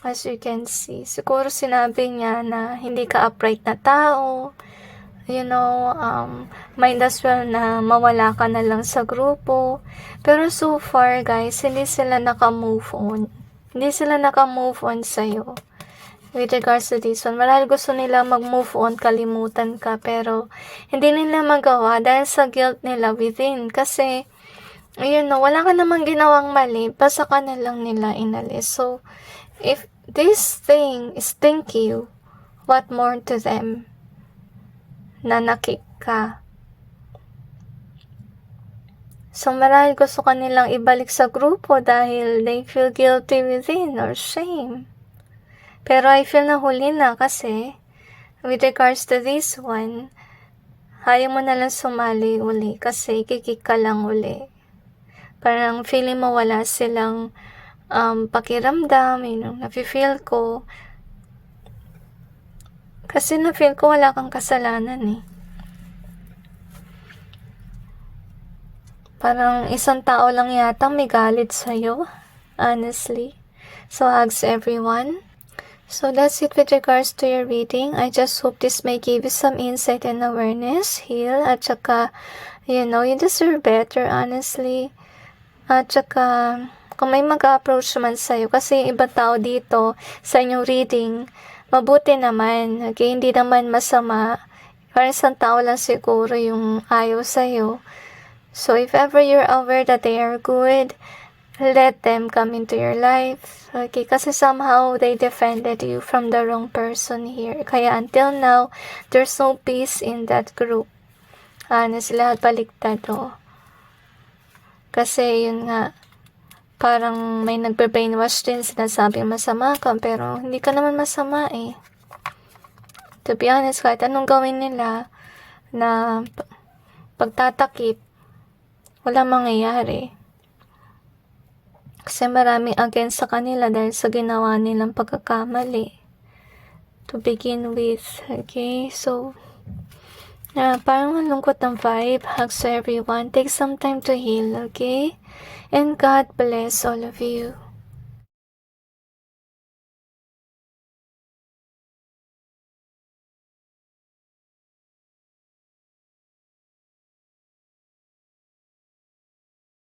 As you can see, siguro sinabi niya na hindi ka upright na tao, might as well na mawala ka na lang sa grupo. Pero so far guys, hindi sila naka-move on. Hindi sila naka-move on sa'yo. With regards to this one, marahil gusto nila mag-move on, kalimutan ka, pero hindi nila magawa dahil sa guilt nila within. Kasi, wala ka namang ginawang mali, basta ka na lang nila inalis. So, if this thing is thank you, what more to them na nakik ka? So, marahil gusto ka nilang ibalik sa grupo dahil they feel guilty within or shame. Pero I feel na huli na kasi with regards to this one, ayaw mo na lang sumali uli kasi kikik ka lang uli. Parang feeling mo wala silang pakiramdam, nafe-feel ko. Kasi na-feel ko wala kang kasalanan eh. Parang isang tao lang yata may galit sa'yo, honestly. So, hugs everyone. So that's it with regards to your reading. I just hope this may give you some insight and awareness, heal, at saka, you deserve better, honestly. At saka, kung may mag-approach man sa'yo, kasi ibang tao dito sa inyong reading, mabuti naman, okay, hindi naman masama. Parang isang tao lang siguro yung ayaw sa'yo. So if ever you're aware that they are good, let them come into your life. Okay, kasi somehow they defended you from the wrong person here. Kaya until now, there's no peace in that group. Lahat baliktad to. Kasi yun nga, parang may nagbe-brainwash din, sinasabi masama ka, pero hindi ka naman masama eh. To be honest, kahit anong gawin nila na pagtatakip, walang mangyayari. Kasi maraming against sa kanila dahil sa ginawa nilang pagkakamali. To begin with. Okay, so, parang malungkot ang vibe. Hugs to everyone. Take some time to heal, okay? And God bless all of you.